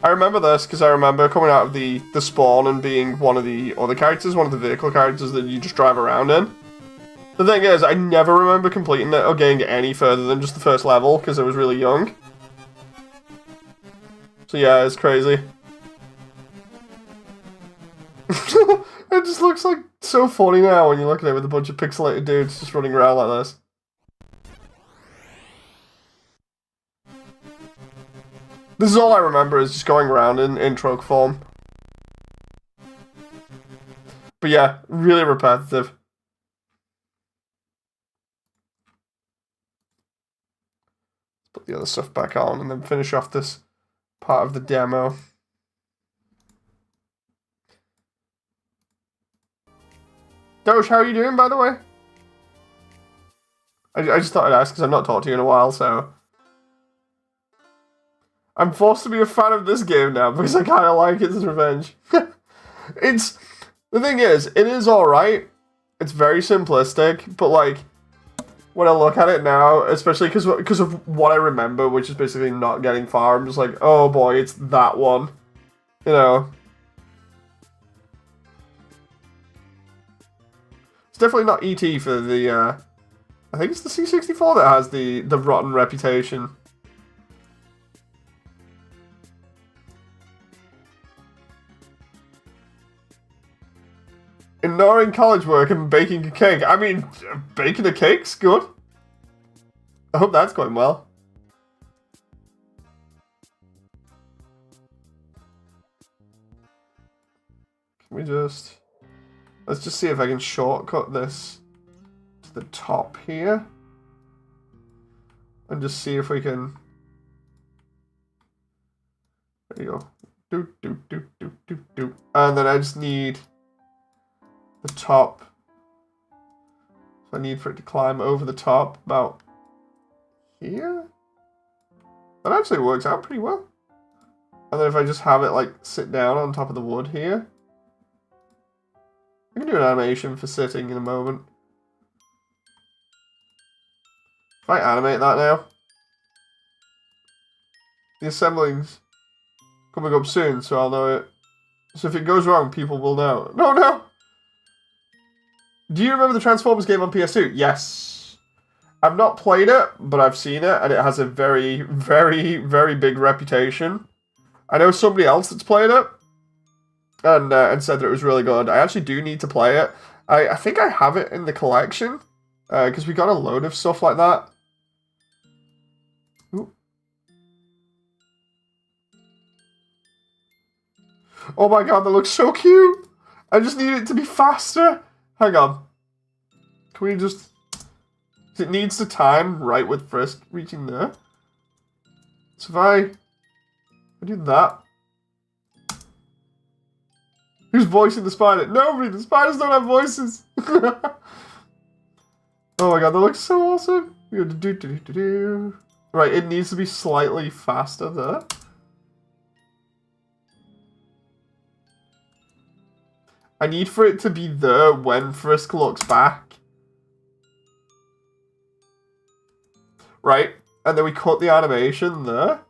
I remember this because I remember coming out of the spawn and being one of the other characters, one of the vehicle characters that you just drive around in. The thing is, I never remember completing it or getting any further than just the first level because I was really young. So yeah, it's crazy. It just looks like so funny now when you look at it with a bunch of pixelated dudes just running around like this. This is all I remember is just going around in truck form. But yeah, really repetitive. Let's put the other stuff back on and then finish off this part of the demo. Doge, how are you doing, by the way? I just thought I'd ask because I've not talked to you in a while, so... I'm forced to be a fan of this game now because I kind of like its revenge. It's... The thing is, it is alright. It's very simplistic, but like... When I look at it now, especially because of what I remember, which is basically not getting far, I'm just like, oh boy, it's that one. You know... It's definitely not ET for the, I think it's the C64 that has the rotten reputation. Ignoring college work and baking a cake. I mean, baking a cake's good. I hope that's going well. Can we just... Let's just see if I can shortcut this to the top here. And just see if we can... There you go. Do, do, do, do, do, do. And then I just need the top. So I need for it to climb over the top about here. That actually works out pretty well. And then if I just have it like sit down on top of the wood here. I can do an animation for sitting in a moment. If I animate that now. The assembling's coming up soon, so I'll know it. So if it goes wrong, people will know. No, no! Do you remember the Transformers game on PS2? Yes. I've not played it, but I've seen it, and it has a very, very, very big reputation. I know somebody else that's played it. And said that it was really good. I actually do need to play it. I think I have it in the collection. Because we got a load of stuff like that. Ooh. Oh my god, that looks so cute! I just need it to be faster! Hang on. Can we just... It needs to time right with Frisk reaching there. So if I do that... Who's voicing the spider? Nobody! The spiders don't have voices! Oh my god, that looks so awesome! Right, it needs to be slightly faster there. I need for it to be there when Frisk looks back. Right, and then we cut the animation there.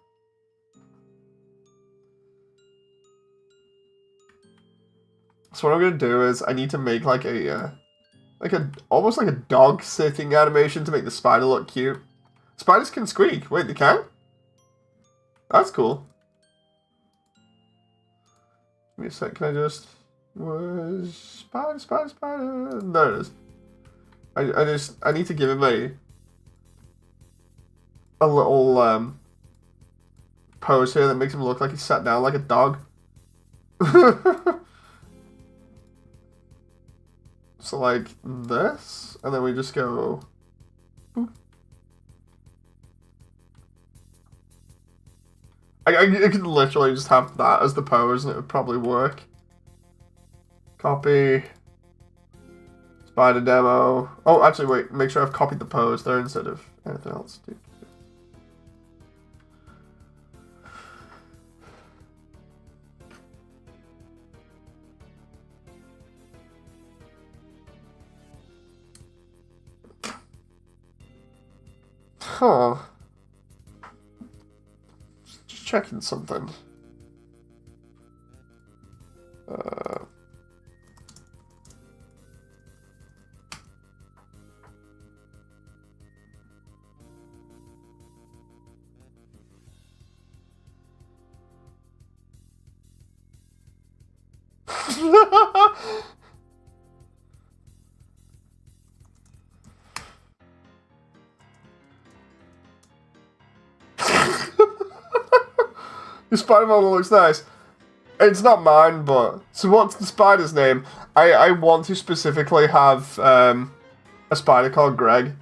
So what I'm gonna do is I need to make like almost like a dog sitting animation to make the spider look cute. Spiders can squeak. Wait, they can? That's cool. Give me a sec. Can I just spider? There it is. I need to give him a little pose here that makes him look like he's sat down like a dog. So like this, and then we just go boop. I could literally just have that as the pose and it would probably work. Copy. Spider demo. Oh, actually wait, make sure I've copied the pose there instead of anything else. Huh. Just checking something. Your spider model looks nice. It's not mine, but... So what's the spider's name? I want to specifically have a spider called Greg.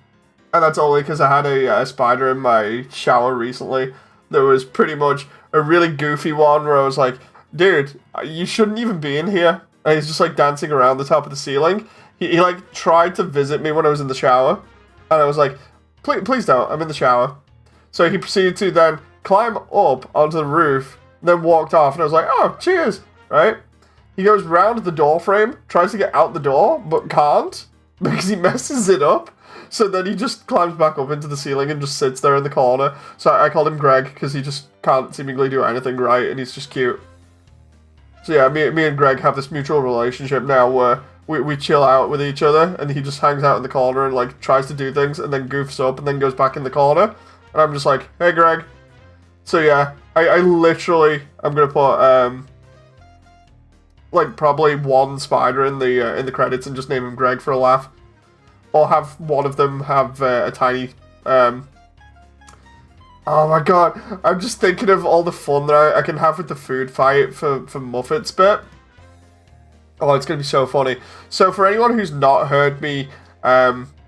And that's only because I had a spider in my shower recently. There was pretty much a really goofy one where I was like, dude, you shouldn't even be in here. And he's just like dancing around the top of the ceiling. He like tried to visit me when I was in the shower. And I was like, please don't, I'm in the shower. So he proceeded to then climb up onto the roof, then walked off. And I was like, oh, cheers, right? He goes round the door frame, tries to get out the door, but can't because he messes it up. So then he just climbs back up into the ceiling and just sits there in the corner. So I called him Greg because he just can't seemingly do anything right and he's just cute. So yeah, me and Greg have this mutual relationship now where we chill out with each other and he just hangs out in the corner and like tries to do things and then goofs up and then goes back in the corner. And I'm just like, hey Greg. So yeah, I literally, I'm going to put like probably one spider in the credits and just name him Greg for a laugh. Or have one of them have a tiny... oh my god, I'm just thinking of all the fun that I can have with the food fight for Muffet's bit. Oh, it's going to be so funny. So for anyone who's not heard me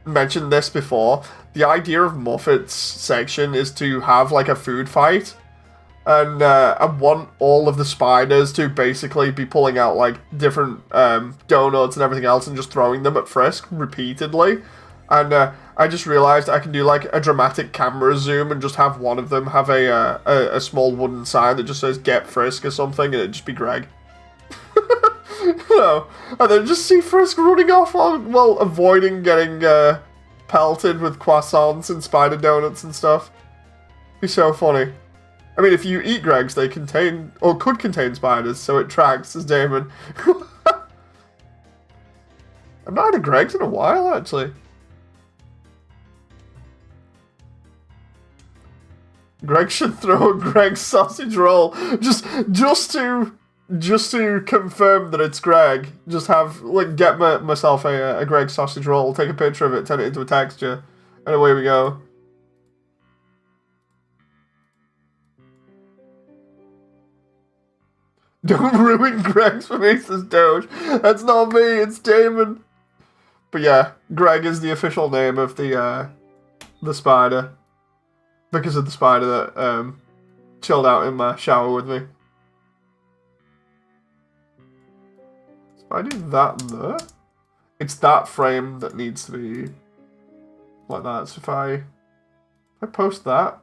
mention this before, the idea of Muffet's section is to have like a food fight. And I want all of the spiders to basically be pulling out like different donuts and everything else and just throwing them at Frisk repeatedly. And I just realized I can do like a dramatic camera zoom and just have one of them have a small wooden sign that just says "Get Frisk" or something, and it'd just be Greg. No, and then just see Frisk running off while avoiding getting pelted with croissants and spider donuts and stuff. Be so funny. I mean, if you eat Gregs, they contain, or could contain spiders, so it tracks as Damon. I've not had a Gregs in a while, actually. Greg should throw a Greg sausage roll, just to confirm that it's Greg. Just have, like, get myself a Greg sausage roll, take a picture of it, turn it into a texture, and away we go. Don't ruin Greg's for me, says Doge. That's not me, it's Damon. But yeah, Greg is the official name of the spider. Because of the spider that chilled out in my shower with me. So if I do that and there, it's that frame that needs to be like that. So if I post that,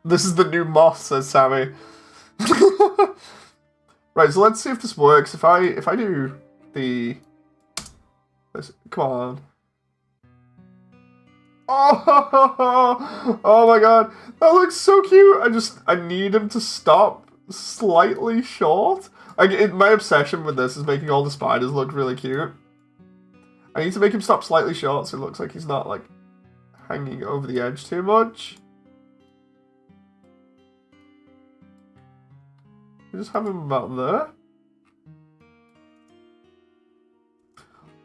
this is the new moss, says Sammy. Right, so let's see if this works. If I do the... Come on. Oh, oh my god. That looks so cute. I need him to stop slightly short. My obsession with this is making all the spiders look really cute. I need to make him stop slightly short so it looks like he's not, like, hanging over the edge too much. Just have him about there.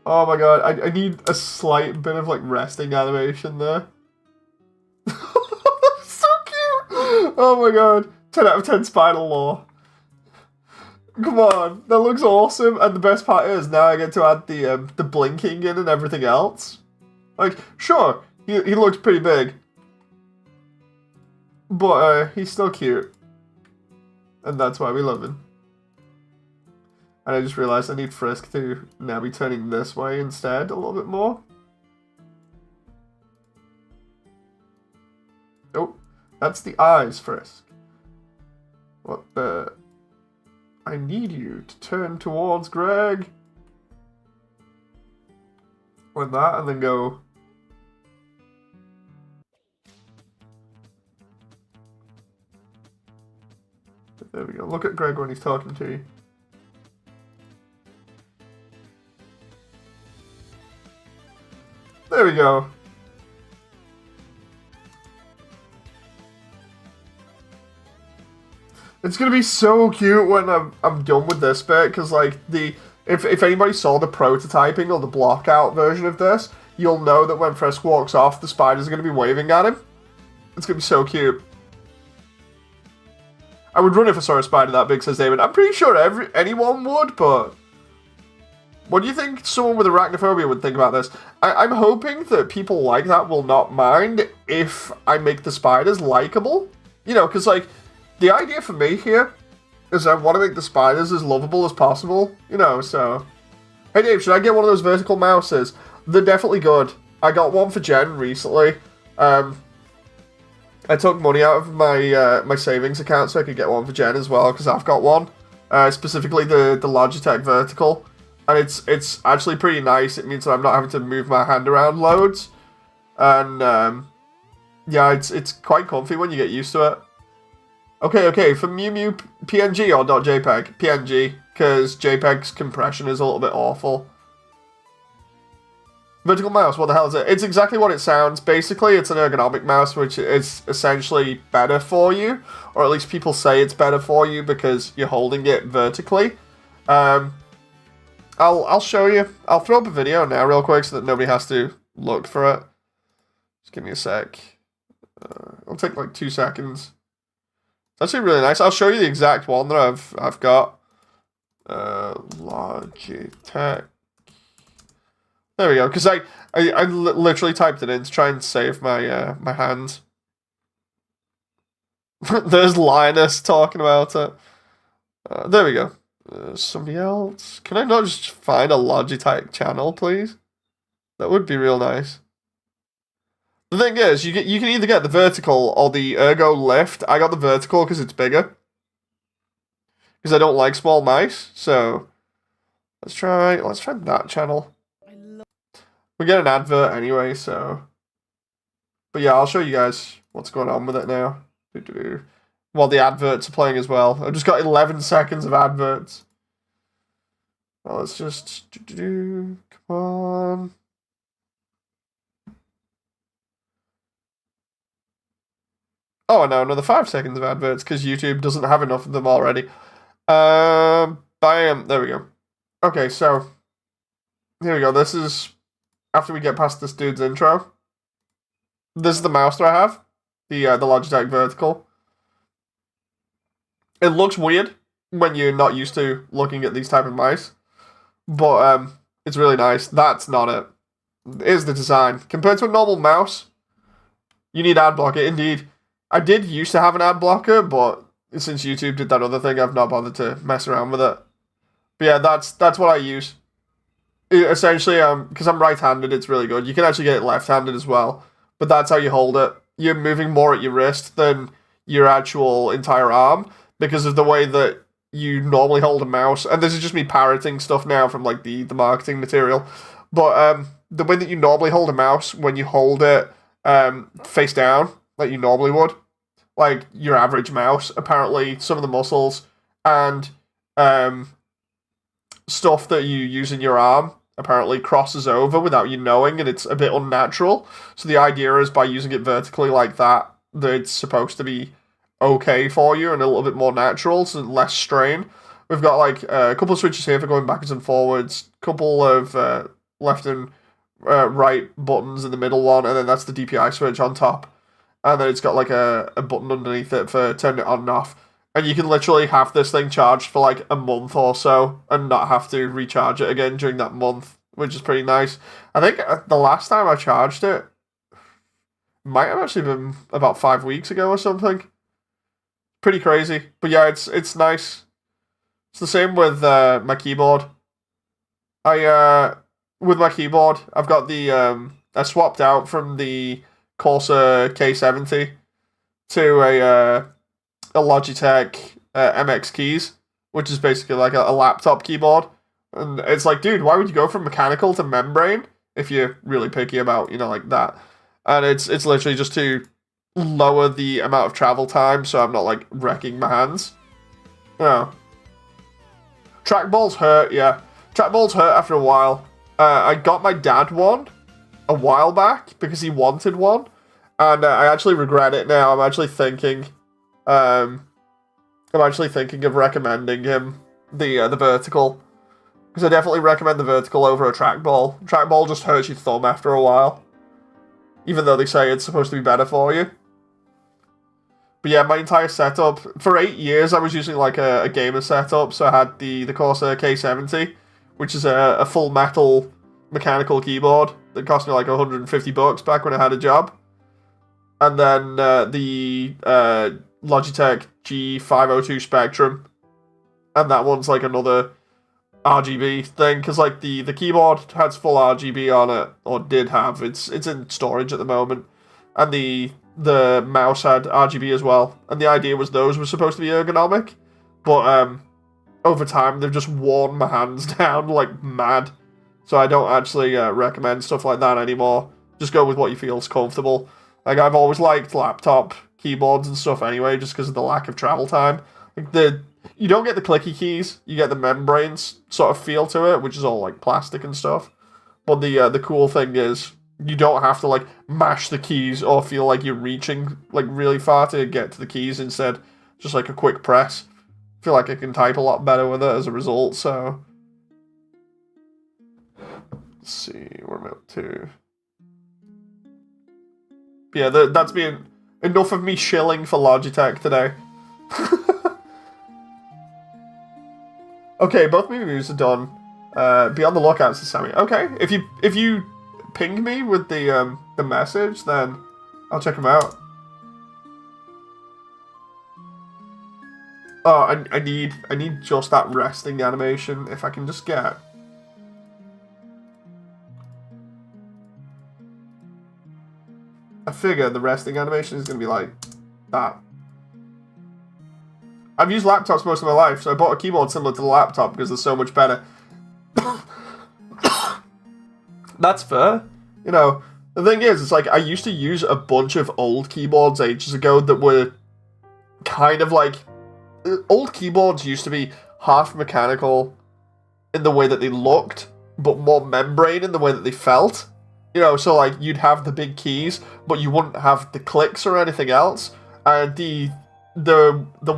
Oh my god, I need a slight bit of like resting animation there. So cute! Oh my god, 10 out of 10 spider lore. Come on, that looks awesome. And the best part is now I get to add the blinking in and everything else. Like, sure, he looks pretty big. But he's still cute. And that's why we love him. And I just realized I need Frisk to now be turning this way instead a little bit more. Oh, that's the eyes, Frisk. What the... I need you to turn towards Greg. Like that, and then go... There we go. Look at Greg when he's talking to you. There we go. It's gonna be so cute when I'm done with this bit, because like if anybody saw the prototyping or the block out version of this, you'll know that when Frisk walks off, the spiders are gonna be waving at him. It's gonna be so cute. I would run if I saw a spider that big, says David. I'm pretty sure anyone would, but what do you think someone with arachnophobia would think about this? I'm hoping that people like that will not mind if I make the spiders likable. You know, because like, the idea for me here is I want to make the spiders as lovable as possible. You know, so... Hey Dave, should I get one of those vertical mouses? They're definitely good. I got one for Jen recently. I took money out of my my savings account so I could get one for Jen as well, because I've got one. Specifically the Logitech Vertical. And it's actually pretty nice. It means that I'm not having to move my hand around loads. And, yeah, it's quite comfy when you get used to it. Okay, for Mew Mew PNG or .jpeg? PNG, because JPEG's compression is a little bit awful. Vertical mouse, what the hell is it? It's exactly what it sounds. Basically, it's an ergonomic mouse, which is essentially better for you. Or at least people say it's better for you because you're holding it vertically. I'll show you. I'll throw up a video now real quick so that nobody has to look for it. Just give me a sec. It'll take like 2 seconds. It's actually really nice. I'll show you the exact one that I've got. Logitech. There we go. Because I literally typed it in to try and save my my hands. There's Linus talking about it. There we go. Somebody else. Can I not just find a Logitech channel, please? That would be real nice. The thing is, you can either get the vertical or the ergo lift. I got the vertical because it's bigger. Because I don't like small mice. So let's try that channel. We get an advert anyway, so. But yeah, I'll show you guys what's going on with it now. While the adverts are playing as well. I've just got 11 seconds of adverts. Well, let's just... Come on. Oh, no, another 5 seconds of adverts, because YouTube doesn't have enough of them already. Bam. There we go. Okay, so... Here we go. This is... After we get past this dude's intro. This is the mouse that I have. The Logitech Vertical. It looks weird when you're not used to looking at these type of mice. But it's really nice. That's not it. Here's the design. Compared to a normal mouse, you need ad blocker. Indeed. I did used to have an ad blocker, but since YouTube did that other thing, I've not bothered to mess around with it. But yeah, that's what I use. Essentially, because I'm right-handed, it's really good. You can actually get it left-handed as well. But that's how you hold it. You're moving more at your wrist than your actual entire arm, because of the way that you normally hold a mouse. And this is just me parroting stuff now from like the marketing material. But the way that you normally hold a mouse, when you hold it face down, like you normally would, like your average mouse, apparently some of the muscles and stuff that you use in your arm apparently crosses over without you knowing, and it's a bit unnatural. So the idea is by using it vertically like that it's supposed to be okay for you and a little bit more natural, so less strain. We've got like a couple of switches here for going backwards and forwards, couple of left and right buttons in the middle one, and then that's the DPI switch on top. And then it's got like a button underneath it for turning it on and off. And you can literally have this thing charged for like a month or so and not have to recharge it again during that month, which is pretty nice. I think the last time I charged it might have actually been about 5 weeks ago or something. Pretty crazy. But yeah, it's nice. It's the same with my keyboard. With my keyboard, I've got the I swapped out from the Corsair K70 to a Logitech MX Keys, which is basically like a laptop keyboard. And it's like, dude, why would you go from mechanical to membrane if you're really picky about, like that? And it's literally just to lower the amount of travel time so I'm not like wrecking my hands. Yeah. Trackballs hurt, yeah. Trackballs hurt after a while. I got my dad one a while back because he wanted one. And I actually regret it now. I'm actually thinking I'm actually thinking of recommending him the vertical. Because I definitely recommend the vertical over a trackball. Trackball just hurts your thumb after a while. Even though they say it's supposed to be better for you. But yeah, my entire setup, for 8 years I was using like a gamer setup, so I had the Corsair K70, which is a full metal mechanical keyboard that cost me like $150 back when I had a job. And then the Logitech G502 Spectrum, and that one's like another RGB thing, because like the keyboard has full RGB on it, or did have. It's in storage at the moment, and the mouse had RGB as well. And the idea was those were supposed to be ergonomic, but over time they've just worn my hands down like mad. So I don't actually recommend stuff like that anymore. Just go with what you feel is comfortable. Like I've always liked laptop keyboards and stuff anyway, just because of the lack of travel time. Like you don't get the clicky keys, you get the membranes sort of feel to it, which is all like plastic and stuff. But the cool thing is you don't have to like mash the keys or feel like you're reaching like really far to get to the keys. Instead, just like a quick press. I feel like I can type a lot better with it as a result. So let's see what I'm up to. Yeah, that's been enough of me shilling for Logitech today. Okay, both my reviews are done. Be on the lookout for Sammy. Okay, if you ping me with the message, then I'll check them out. Oh, I need just that resting animation. If I can just get. I figure the resting animation is gonna be like that. I've used laptops most of my life, so I bought a keyboard similar to the laptop because they're so much better. That's fair. You know, the thing is, it's like I used to use a bunch of old keyboards ages ago that were kind of like... Old keyboards used to be half mechanical in the way that they looked, but more membrane in the way that they felt. You know, so like you'd have the big keys, but you wouldn't have the clicks or anything else. And the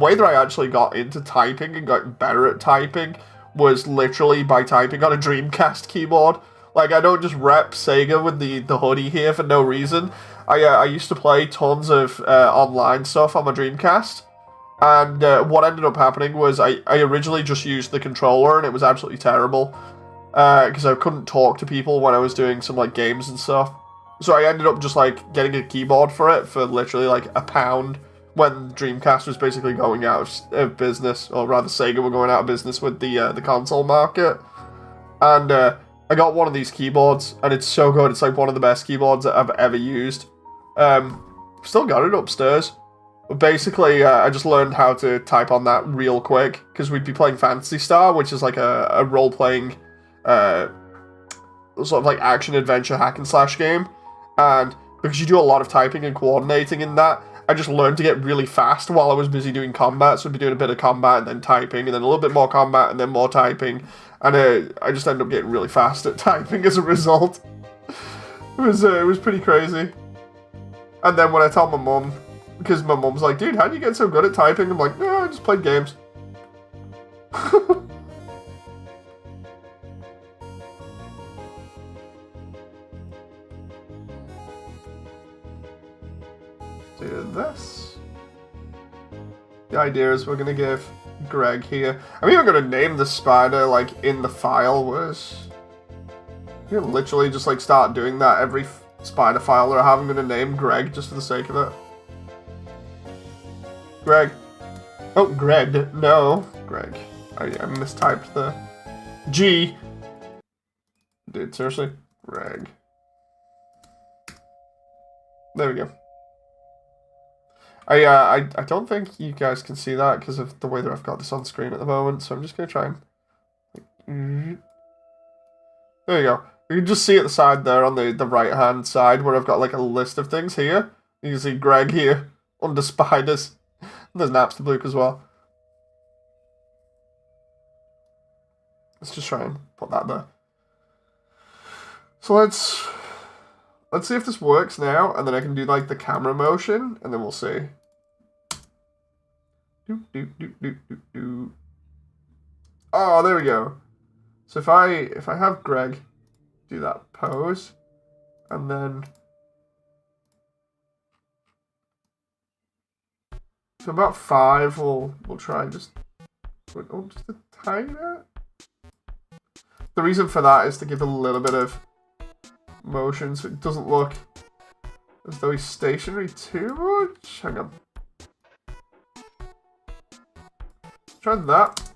way that I actually got into typing and got better at typing was literally by typing on a Dreamcast keyboard. Like, I don't just rep Sega with the hoodie here for no reason. I used to play tons of online stuff on my Dreamcast. And what ended up happening was I originally just used the controller, and it was absolutely terrible. Because I couldn't talk to people when I was doing some, like, games and stuff. So I ended up just, like, getting a keyboard for it for literally, like, £1, when Dreamcast was basically going out of business, or rather Sega were going out of business with the console market. And I got one of these keyboards, and it's so good. It's like one of the best keyboards that I've ever used. Still got it upstairs. But basically, I just learned how to type on that real quick, because we'd be playing Phantasy Star, which is like a role-playing sort of like action-adventure hack-and-slash game. And because you do a lot of typing and coordinating in that, I just learned to get really fast while I was busy doing combat. So I'd be doing a bit of combat and then typing, and then a little bit more combat and then more typing. And I just ended up getting really fast at typing as a result. It was pretty crazy. And then when I told my mum, because my mum's like, dude, how do you get so good at typing? I'm like, no, I just played games. Do this. The idea is we're gonna give Greg here. I'm even gonna name the spider like in the file. Was you can literally just like start doing that every spider file that I have. I'm gonna name Greg just for the sake of it. Greg. Oh, Greg. No, Greg. I mistyped the G. Dude, seriously, Greg. There we go. I don't think you guys can see that because of the way that I've got this on screen at the moment, so I'm just going to try and... There you go. You can just see at the side there on the right-hand side where I've got like a list of things here. You can see Greg here under spiders. There's Napsterbook as well. Let's just try and put that there. So let's see if this works now, and then I can do like the camera motion, and then we'll see. Oh, there we go. So if I have Greg do that pose, and then so about 5, we'll try just a tiny bit. The reason for that is to give a little bit of motion, so it doesn't look as though he's stationary too much. Hang on. Try that.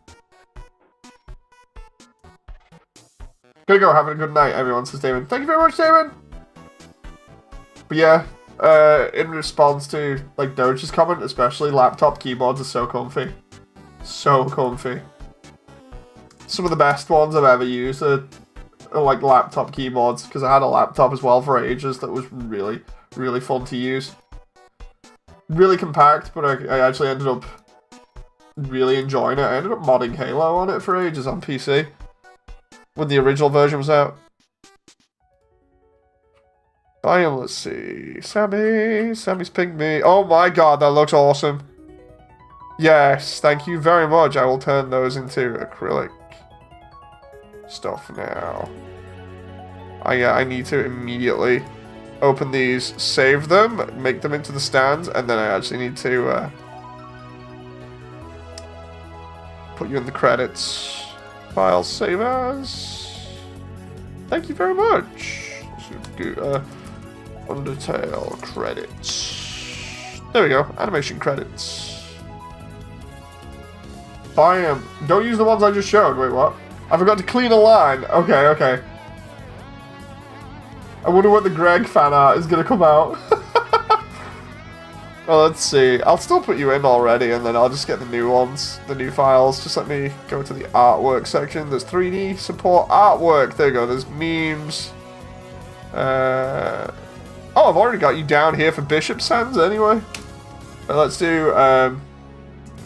Gotta go. Having a good night, everyone, says Damon. Thank you very much, Damon. But yeah, in response to like Doge's comment, especially laptop keyboards are so comfy. So comfy. Some of the best ones I've ever used are like laptop keyboards, because I had a laptop as well for ages that was really, really fun to use. Really compact, but I actually ended up really enjoying it. I ended up modding Halo on it for ages on PC when the original version was out. Let's see. Sammy's pinged me. Oh my god, that looks awesome. Yes, thank you very much. I will turn those into acrylic stuff now. I need to immediately open these, save them, make them into the stands, and then I actually need to put you in the credits. File save as. Thank you very much. Undertale credits. There we go. Animation credits. Bam. Don't use the ones I just showed. Wait, what? I forgot to clean a line. Okay. I wonder what the Greg fan art is going to come out. Well, let's see. I'll still put you in already, and then I'll just get the new ones, the new files. Just let me go to the artwork section. There's 3D support artwork. There you go. There's memes. Oh, I've already got you down here for Bishop Sands anyway. Let's do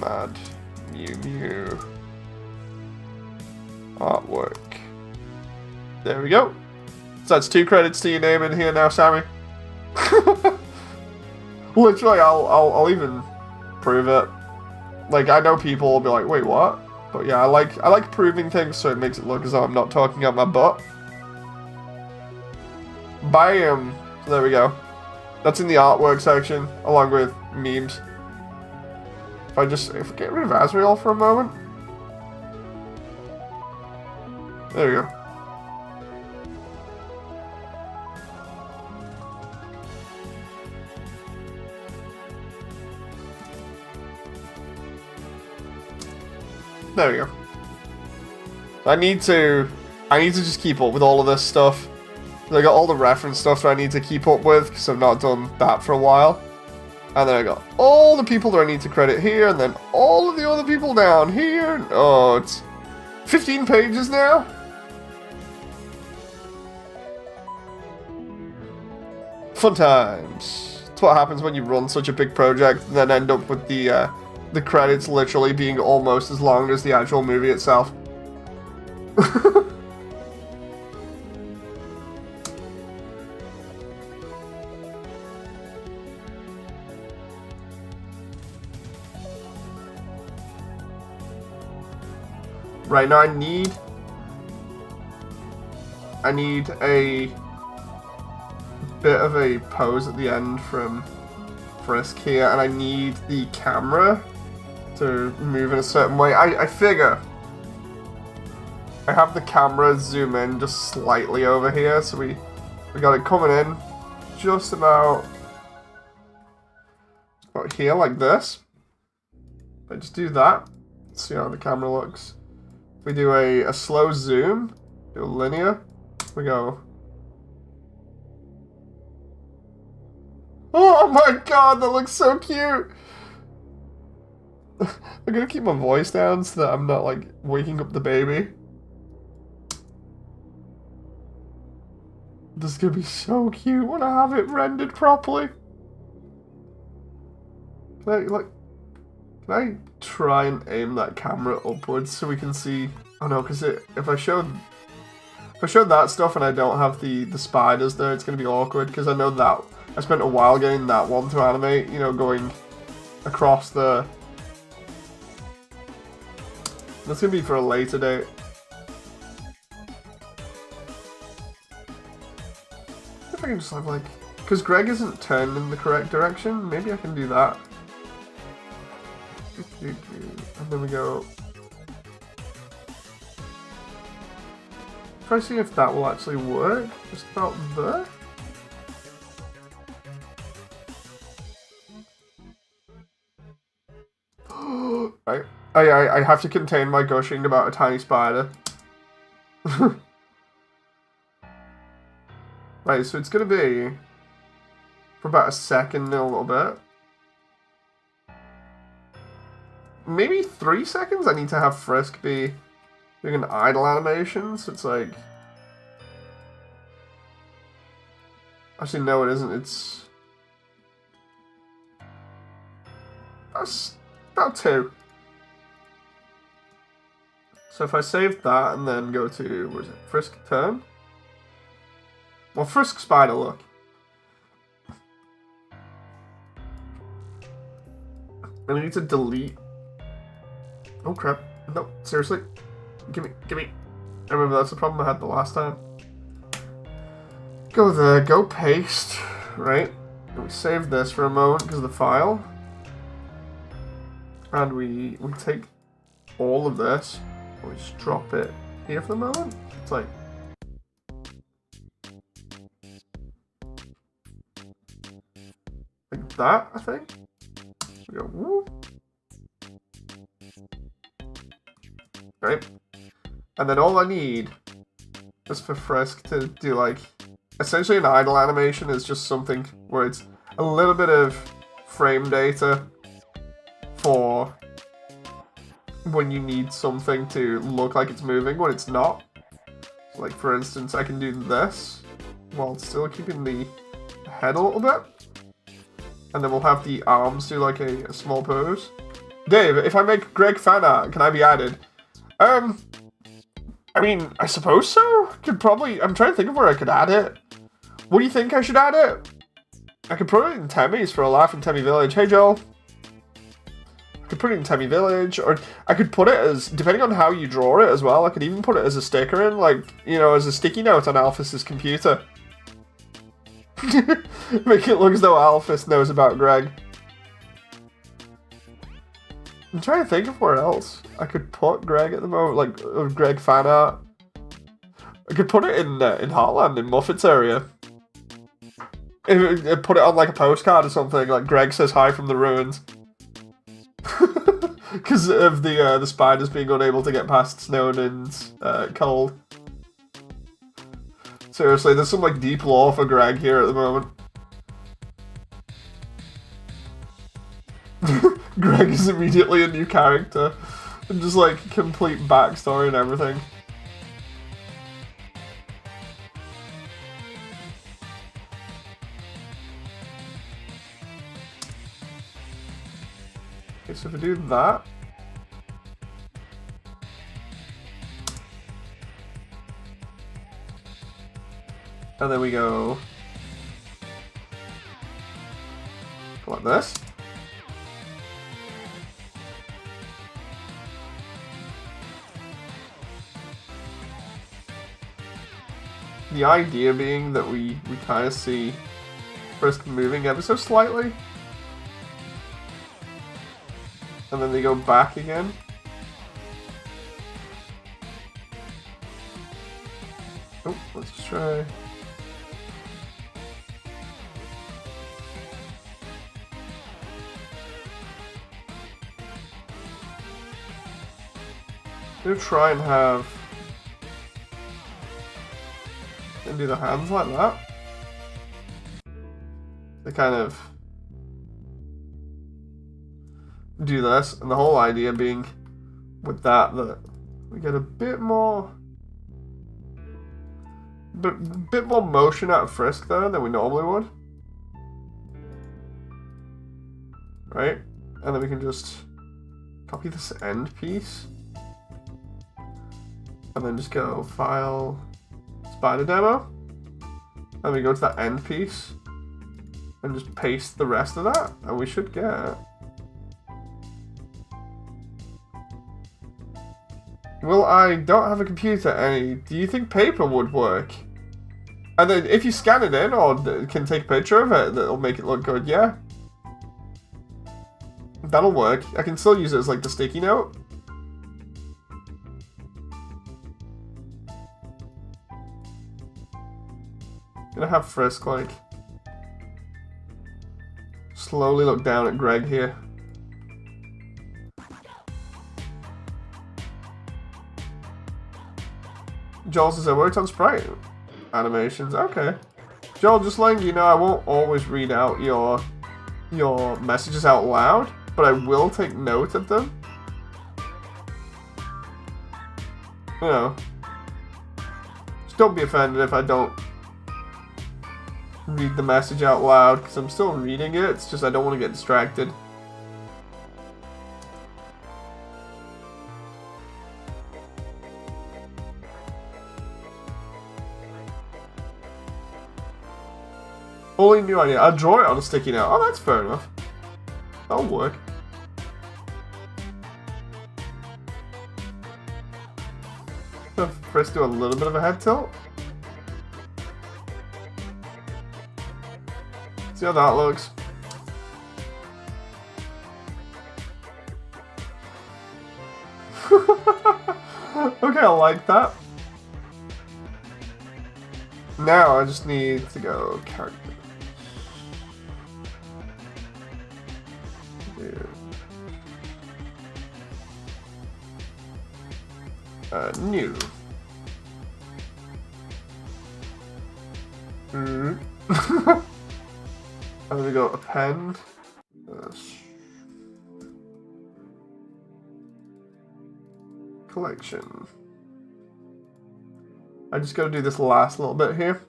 Mad Mew artwork. There we go. So that's 2 credits to your name in here now, Sammy. Literally, I'll even prove it. Like, I know people will be like, wait, what? But yeah, I like proving things so it makes it look as though I'm not talking out my butt. Bam! So there we go. That's in the artwork section, along with memes. If I get rid of Azrael for a moment. There we go. There we go. I need to just keep up with all of this stuff. I got all the reference stuff that I need to keep up with, because I've not done that for a while. And then I got all the people that I need to credit here, and then all of the other people down here. Oh, it's 15 pages now? Fun times. That's what happens when you run such a big project and then end up with the credits literally being almost as long as the actual movie itself. Right now I need a bit of a pose at the end from Frisk here, and I need the camera to move in a certain way. I figure I have the camera zoom in just slightly over here, so we got it coming in just about here like this. If I just do that, let's see how the camera looks. If we do a slow zoom, do a linear, we go. Oh my god, that looks so cute! I'm gonna keep my voice down so that I'm not, like, waking up the baby. This is gonna be so cute when I have it rendered properly. Can I try and aim that camera upwards so we can see? Oh no, because if I showed that stuff and I don't have the spiders there, it's gonna be awkward, because I know that I spent a while getting that one to animate, you know, going across the That's gonna be for a later date. If I can just have like, because Greg isn't turned in the correct direction, maybe I can do that. And then we go. Try to see if that will actually work. Just about there. Right. I have to contain my gushing about a tiny spider. Right, so it's gonna be for about a second and a little bit. Maybe 3 seconds? I need to have Frisk be doing an idle animation, so it's like... Actually, no, it isn't. It's... That's about 2. So if I save that and then go to, where is it, Frisk turn? Well, Frisk spider look. And I need to delete. Oh crap. No, seriously. Give me. I remember that's the problem I had the last time. Go there, go paste, right? And we save this for a moment because of the file. And we take all of this, and we just drop it here for the moment. It's like... like that, I think. We go, woo. Right? And then all I need is for Frisk to do like... essentially an idle animation is just something where it's a little bit of frame data for when you need something to look like it's moving when it's not. So like for instance, I can do this while still keeping the head a little bit. And then we'll have the arms do like a small pose. Dave, if I make Greg fan art, can I be added? I mean, I suppose so. Could probably... I'm trying to think of where I could add it. What do you think I should add it? I could put it in Temmie's for a laugh in Temmie Village. Hey, Joel. I could put it in Temmie Village, or I could put it as... depending on how you draw it as well, I could even put it as a sticker in, like, you know, as a sticky note on Alphys's computer. Make it look as though Alphys knows about Greg. I'm trying to think of where else I could put Greg at the moment, like Greg fan art. I could put it in Heartland, in Muffet's area. Put it on like a postcard or something, like Greg says hi from the ruins. Because of the spiders being unable to get past Snowden and cold. Seriously, there's some like deep lore for Greg here at the moment. Greg is immediately a new character. And just like complete backstory and everything. Okay, so if I do that. And then we go like this. The idea being that we kind of see Frisk moving ever so slightly. And then they go back again. Oh, let's try. I'm gonna try and have... and do the hands like that. They kind of do this, and the whole idea being with that we get a bit more motion out of Frisk there than we normally would. Right? And then we can just copy this end piece. And then just go File, Spider Demo. And we go to that end piece. And just paste the rest of that. And we should get... Well, I don't have a computer any. Do you think paper would work? And then if you scan it in or can take a picture of it, that'll make it look good, yeah? That'll work. I can still use it as like the sticky note. Gonna have Frisk like slowly look down at Greg here. Joel says I worked on sprite animations. Okay. Joel, just letting you know, I won't always read out your messages out loud, but I will take note of them. You know. Just don't be offended if I don't read the message out loud, because I'm still reading it. It's just I don't want to get distracted. Only new idea. I'll draw it on a sticky note. Oh, that's fair enough. That'll work. So first do a little bit of a head tilt. See how that looks. Okay, I like that. Now I just need to go character. New. And then we go append. Collection. I just gotta do this last little bit here.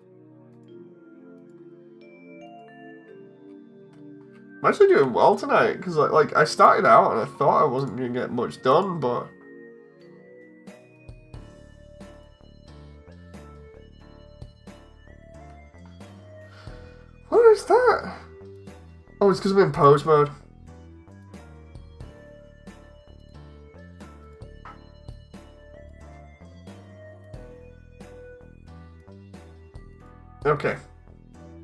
I'm actually doing well tonight, because like I started out and I thought I wasn't gonna get much done, but what is that? Oh, it's because I'm in pose mode. Okay.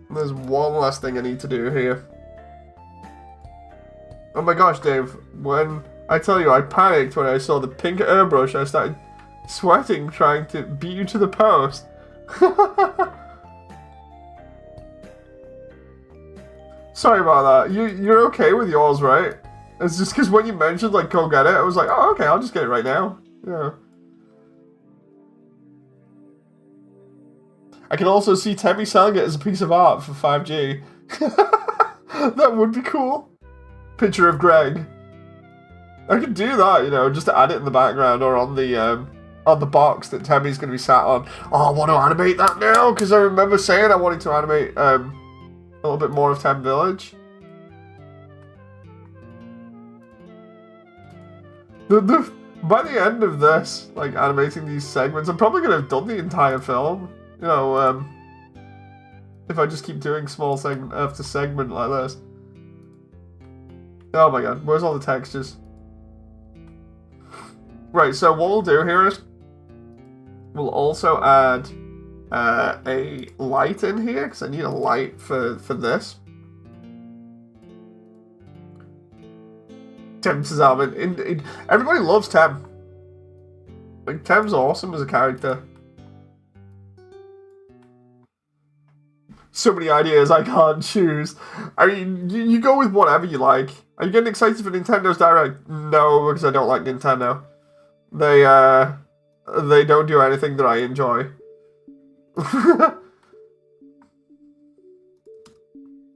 There's one last thing I need to do here. Oh my gosh, Dave. When I tell you I panicked when I saw the pink airbrush, I started sweating trying to beat you to the post. Sorry about that. You're okay with yours, right? It's just because when you mentioned, like, go get it, I was like, oh, okay, I'll just get it right now. Yeah. I can also see Temmie selling it as a piece of art for 5G. That would be cool. Picture of Greg. I could do that, you know, just to add it in the background or on the box that Temmie's going to be sat on. Oh, I want to animate that now, because I remember saying I wanted to animate a little bit more of Tem Village. By the end of this, like, animating these segments, I'm probably going to have done the entire film. You know, if I just keep doing small segment after segment like this. Oh my god, where's all the textures? Right, so what we'll do here is we'll also add a light in here, because I need a light for this. Tem says, everybody loves Tem. Like, Tem's awesome as a character. So many ideas I can't choose. I mean, you go with whatever you like. Are you getting excited for Nintendo's Direct? No, because I don't like Nintendo. They don't do anything that I enjoy.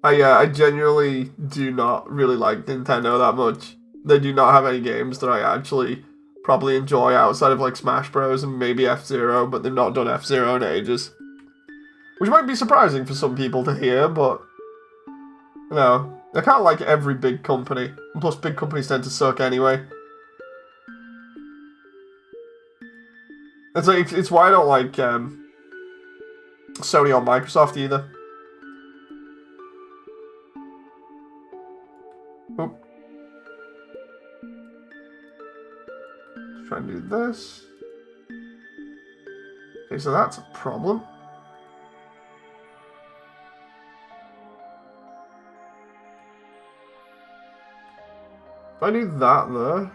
I genuinely do not really like Nintendo that much. They do not have any games that I actually probably enjoy outside of like Smash Bros. And maybe F-Zero, but they've not done F-Zero in ages. Which might be surprising for some people to hear, but you know, I can't like every big company. And plus, big companies tend to suck anyway. It's why I don't like Sony or Microsoft either. Oop. Let's try and do this. Okay, so that's a problem. If I do that there...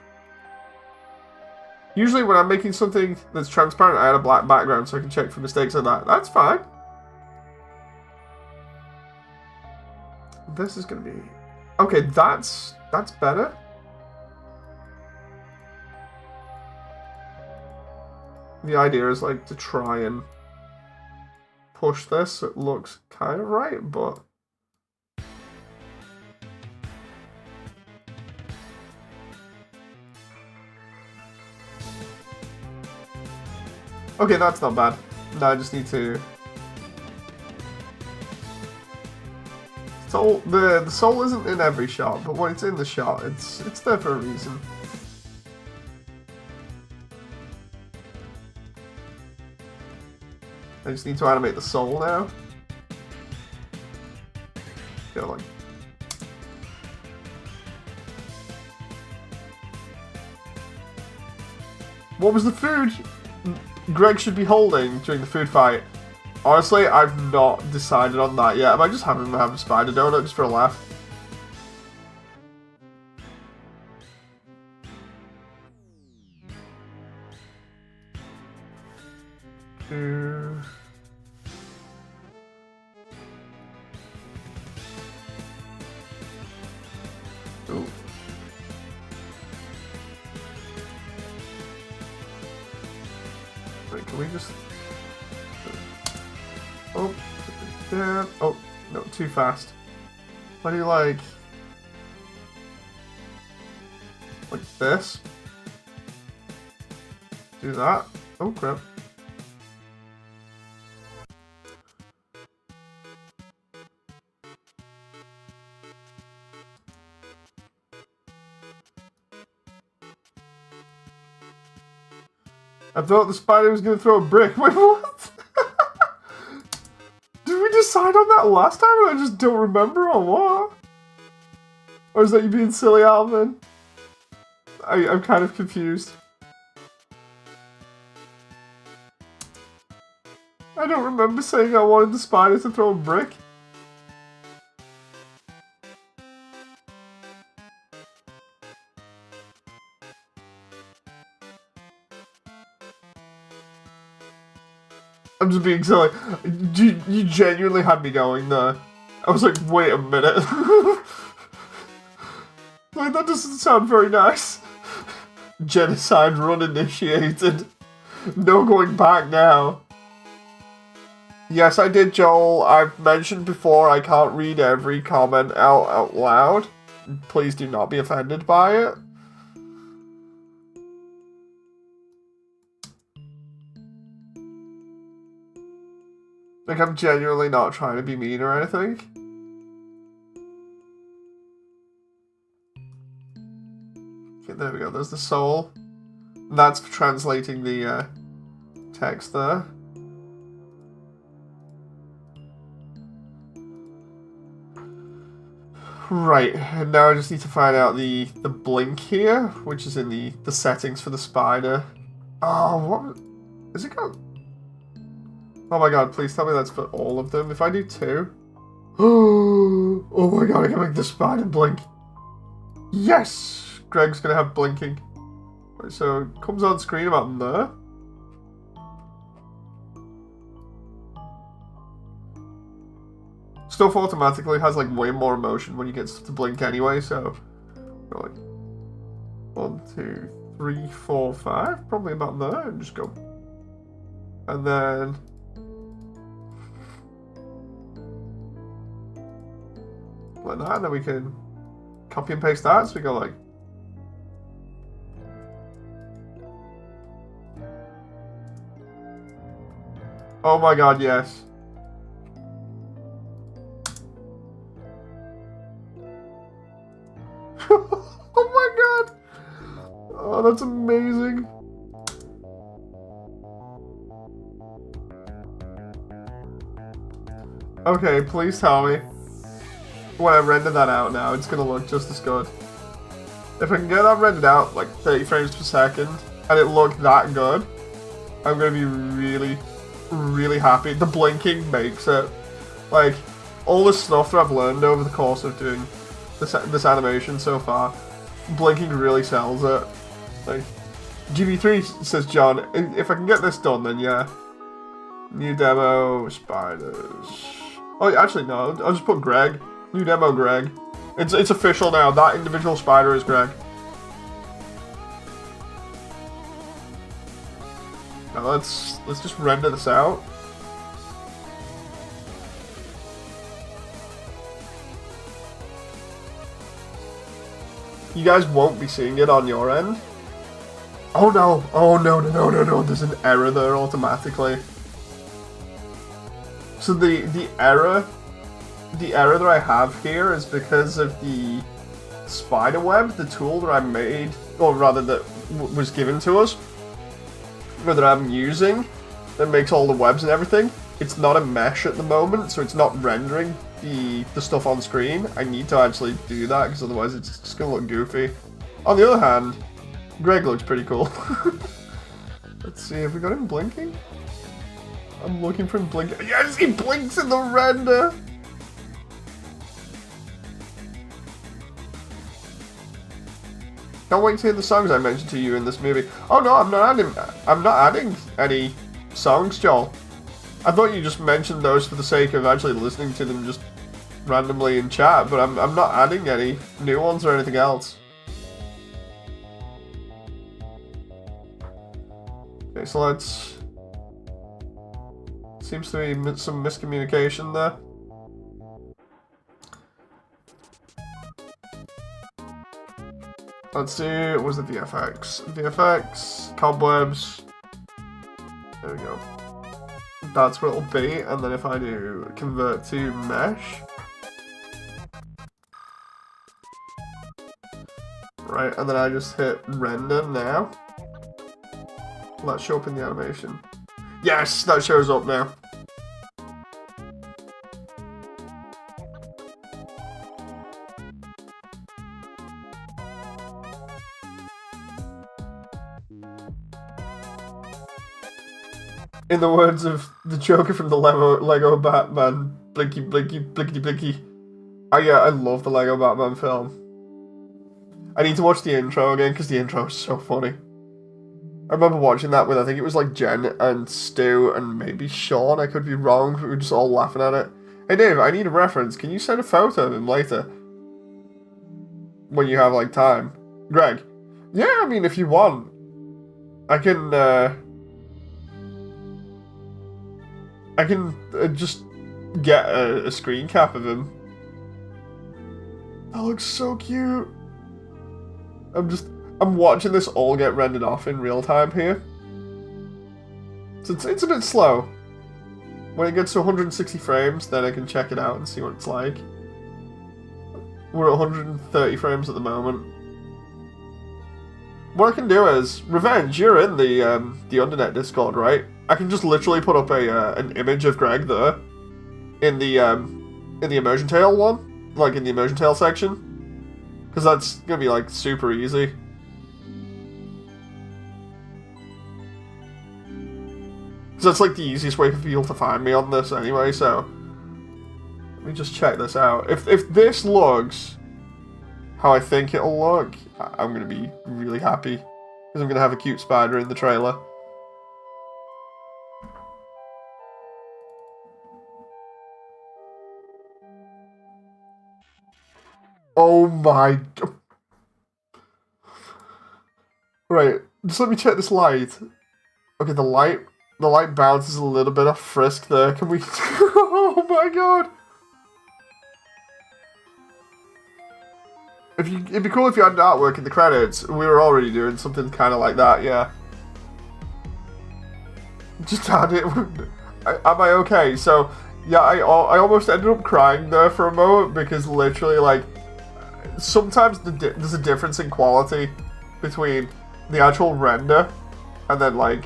Usually when I'm making something that's transparent, I add a black background so I can check for mistakes on that. That's fine. This is going to be... Okay, that's better. The idea is like to try and push this so it looks kind of right, but... Okay, that's not bad. Now I just need to... Soul, the soul isn't in every shot, but when it's in the shot, it's there for a reason. I just need to animate the soul now. Go like... What was the food Greg should be holding during the food fight? Honestly, I've not decided on that yet. I might just have him have a spider donut just for a laugh. Ooh. Wait, can we just... Oh, yeah. Oh, no, too fast. How do you like this? Do that. Oh, crap. I thought the spider was going to throw a brick. Wait, what? Did we decide on that last time and I just don't remember or what? Or is that you being silly, Alvin? I'm kind of confused. I don't remember saying I wanted the spider to throw a brick. I'm just being silly. You genuinely had me going there. I was like, wait a minute. Like, that doesn't sound very nice. Genocide run initiated. No going back now. Yes, I did, Joel. I've mentioned before I can't read every comment out loud. Please do not be offended by it. Like, I'm genuinely not trying to be mean or anything. Okay, there we go. There's the soul. And that's for translating the text there. Right, and now I just need to find out the blink here, which is in the settings for the spider. Oh, what? Is it got... Oh my god, please tell me that's for all of them. If I do 2... Oh my god, I can make the spider blink. Yes! Greg's gonna have blinking. Right, so it comes on screen about there. Stuff automatically has like way more emotion when you get stuff to blink anyway, so... Go like... 1, 2, 3, 4, 5. Probably about there, and just go... And then... Like that, and then we can copy and paste that, so we go like... Oh my god, yes. Oh my god! Oh, that's amazing. Okay, please tell me. When I render that out now, it's gonna look just as good. If I can get that rendered out like 30 frames per second, and it looked that good, I'm gonna be really, really happy. The blinking makes it. Like, all the stuff that I've learned over the course of doing this animation so far, blinking really sells it. Like, GB3 says John, if I can get this done, then yeah. New demo, spiders. Oh, actually, no, I'll just put Greg. New demo, Greg. It's official now. That individual spider is Greg. Now let's just render this out. You guys won't be seeing it on your end. Oh no! Oh no! No! There's an error there automatically. So the error that I have here is because of the spider web, the tool that I made, or rather that was given to us, or that I'm using, that makes all the webs and everything. It's not a mesh at the moment, so it's not rendering the stuff on screen. I need to actually do that, because otherwise it's just going to look goofy. On the other hand, Greg looks pretty cool. Let's see, have we got him blinking? I'm looking for him blinking. Yes, he blinks in the render! Can't wait to hear the songs I mentioned to you in this movie. Oh no, I'm not adding any songs, Joel. I thought you just mentioned those for the sake of actually listening to them just randomly in chat, but I'm not adding any new ones or anything else. Okay, so let's... Seems to be some miscommunication there. Let's see, was it VFX? VFX, cobwebs. There we go. That's what it'll be, and then if I do convert to mesh. Right, and then I just hit render now. Will that show up in the animation? Yes, that shows up now. In the words of the Joker from the Lego Batman, blinky, blinky, blinkety, blinky. I love the Lego Batman film. I need to watch the intro again, because the intro is so funny. I remember watching that with, I think it was like Jen and Stu and maybe Sean, I could be wrong, but we were just all laughing at it. Hey Dave, I need a reference, can you send a photo of him later? When you have like time. Greg? Yeah, I mean if you want. I can just get a screen cap of him. That looks so cute. I'm watching this all get rendered off in real time here. So it's a bit slow. When it gets to 160 frames, then I can check it out and see what it's like. We're at 130 frames at the moment. What I can do is, Revenge, you're in the Undernet Discord, right? I can just literally put up an image of Greg there in the Immersiontale one, like in the Immersiontale section, because that's gonna be like super easy. Because that's like the easiest way for people to find me on this anyway. So let me just check this out. If this looks how I think it'll look, I'm gonna be really happy because I'm gonna have a cute spider in the trailer. Oh my god. Right, just let me check this light. Okay, the light bounces a little bit off Frisk there. Can we... Oh my god. It'd be cool if you had artwork in the credits. We were already doing something kind of like that, yeah. Just add it. Am I okay? So, yeah, I almost ended up crying there for a moment because literally, like, sometimes there's a difference in quality between the actual render and then, like,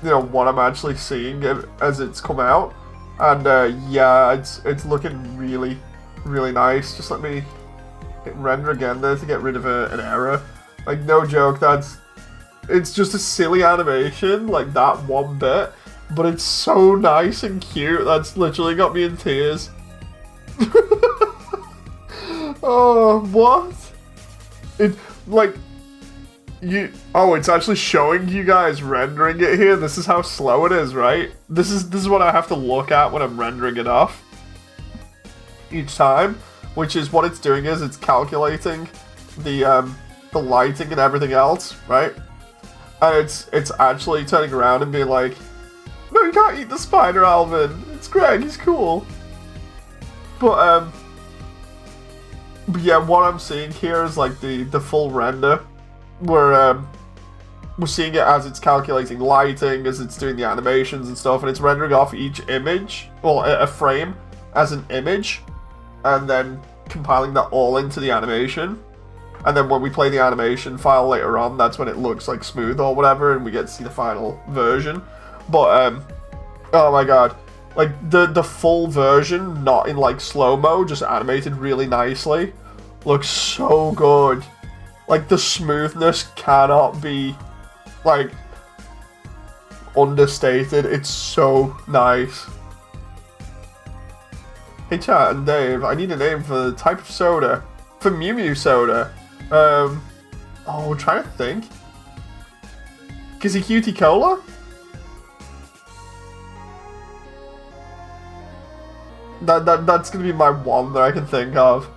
you know, what I'm actually seeing as it's come out. And, yeah, it's looking really, really nice. Just let me hit render again there to get rid of an error. Like, no joke, it's just a silly animation, like that one bit. but it's so nice and cute. That's literally got me in tears. Oh, what? It, like, it's actually showing you guys rendering it here. This is how slow it is, right? This is what I have to look at when I'm rendering it off each time, which is what it's doing is it's calculating the lighting and everything else, right? And it's actually turning around and being like, no, you can't eat the spider, Alvin. It's Greg, he's cool. But yeah, what I'm seeing here is like the full render. We're seeing it as it's calculating lighting, as it's doing the animations and stuff, and it's rendering off each image, well, a frame as an image, and then compiling that all into the animation. And then when we play the animation file later on, that's when it looks like smooth or whatever, and we get to see the final version. But oh my god, like the full version, not in like slow-mo, just animated really nicely, looks so good. Like the smoothness cannot be like understated. It's so nice. Hey chat and Dave, I need a name for the type of soda. For Mew Mew soda. I'm trying to think. Kizzy Cutie Cola? That's gonna be my one that I can think of.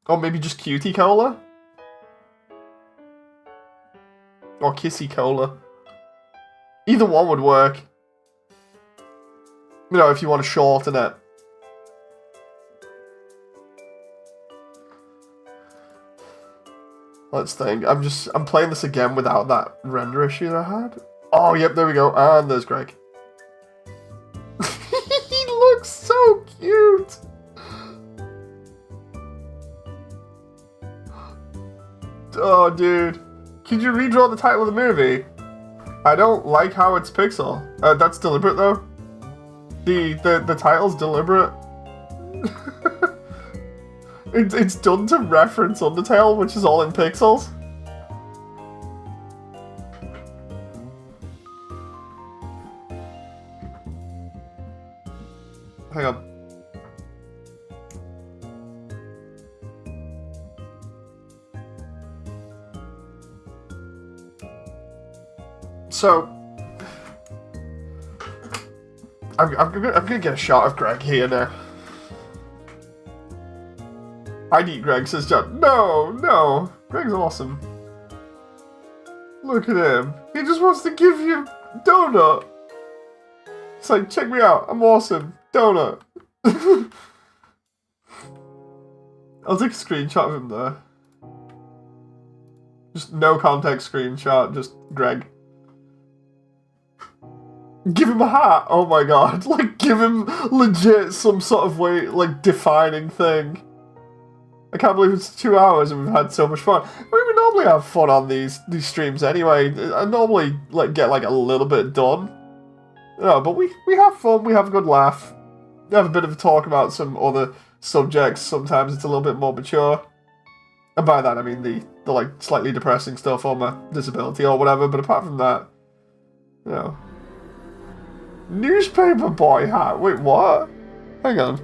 Or maybe just Cutie Cola? Or Kissy Cola. Either one would work. You know, if you want to shorten it. Let's think. I'm playing this again without that render issue that I had. Oh, yep, there we go. And there's Greg. He looks so cute. Oh, dude. Could you redraw the title of the movie? I don't like how it's pixel. That's deliberate, though. The title's deliberate. It's done to reference Undertale, which is all in pixels. Hang on. So, I'm gonna get a shot of Greg here now. I'd eat Greg, says John. No, Greg's awesome. Look at him. He just wants to give you a donut. It's like, check me out, I'm awesome. Donut. I'll take a screenshot of him there. Just no context screenshot, just Greg. Give him a hat! Oh my god, like give him legit some sort of way, like defining thing. I can't believe it's 2 hours and we've had so much fun. I mean, we normally have fun on these streams anyway. I normally like get like a little bit done. No, but we have fun, we have a good laugh. We have a bit of a talk about some other subjects. Sometimes it's a little bit more mature. And by that I mean the like slightly depressing stuff on my disability or whatever, but apart from that, you know. Newspaper boy hat? Wait, what? Hang on.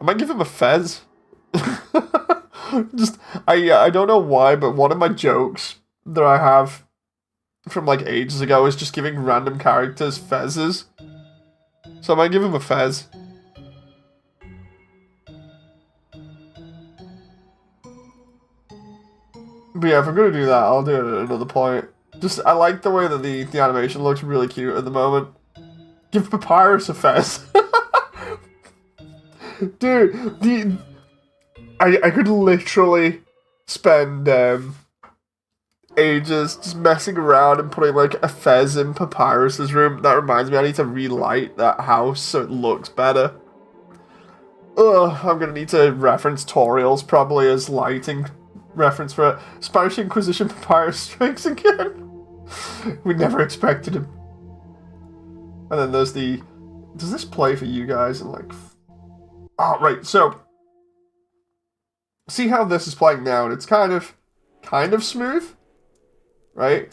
I might give him a fez. I don't know why, but one of my jokes that I have from like ages ago is just giving random characters fezzes. So I might give him a fez. But yeah, if I'm gonna do that, I'll do it at another point. Just, I like the way that the animation looks really cute at the moment. Give Papyrus a fez. Dude, I could literally spend ages just messing around and putting like a fez in Papyrus's room. That reminds me, I need to relight that house so it looks better. Ugh, I'm gonna need to reference tutorials probably as lighting reference for it. Spanish Inquisition Papyrus strikes again. We never expected him. And then there's the... Does this play for you guys in like... Oh, right, so... see how this is playing now, and it's kind of smooth, right?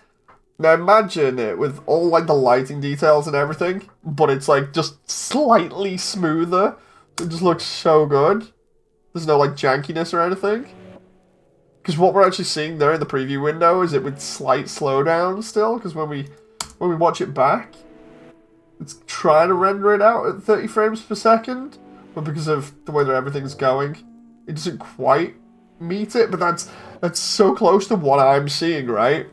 Now imagine it with all like the lighting details and everything, but it's like just slightly smoother. It just looks so good. There's no like jankiness or anything. Because what we're actually seeing there in the preview window is it with slight slowdown still, because when we watch it back, it's trying to render it out at 30 frames per second, but because of the way that everything's going, it doesn't quite meet it, but that's so close to what I'm seeing, right?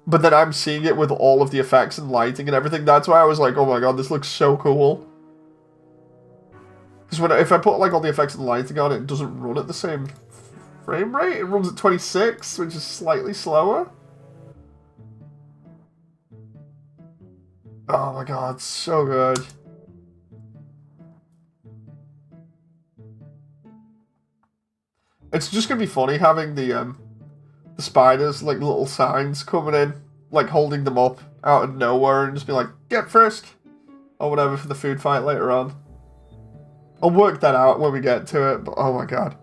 But then I'm seeing it with all of the effects and lighting and everything. That's why I was like, oh my god, this looks so cool. Because if I put like all the effects and lighting on, it doesn't run at the same frame rate. It runs at 26, which is slightly slower. Oh my god, so good. It's just gonna be funny having the spiders, like little signs coming in, like holding them up out of nowhere and just be like, get frisk! Or whatever for the food fight later on. I'll work that out when we get to it, but oh my god.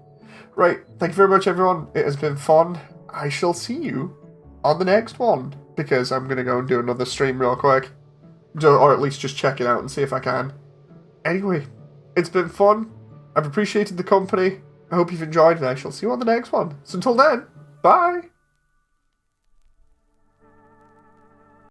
Right, thank you very much everyone, it has been fun. I shall see you on the next one, because I'm gonna go and do another stream real quick. Or at least just check it out and see if I can. Anyway, it's been fun. I've appreciated the company. I hope you've enjoyed, and I shall see you on the next one. So until then, bye!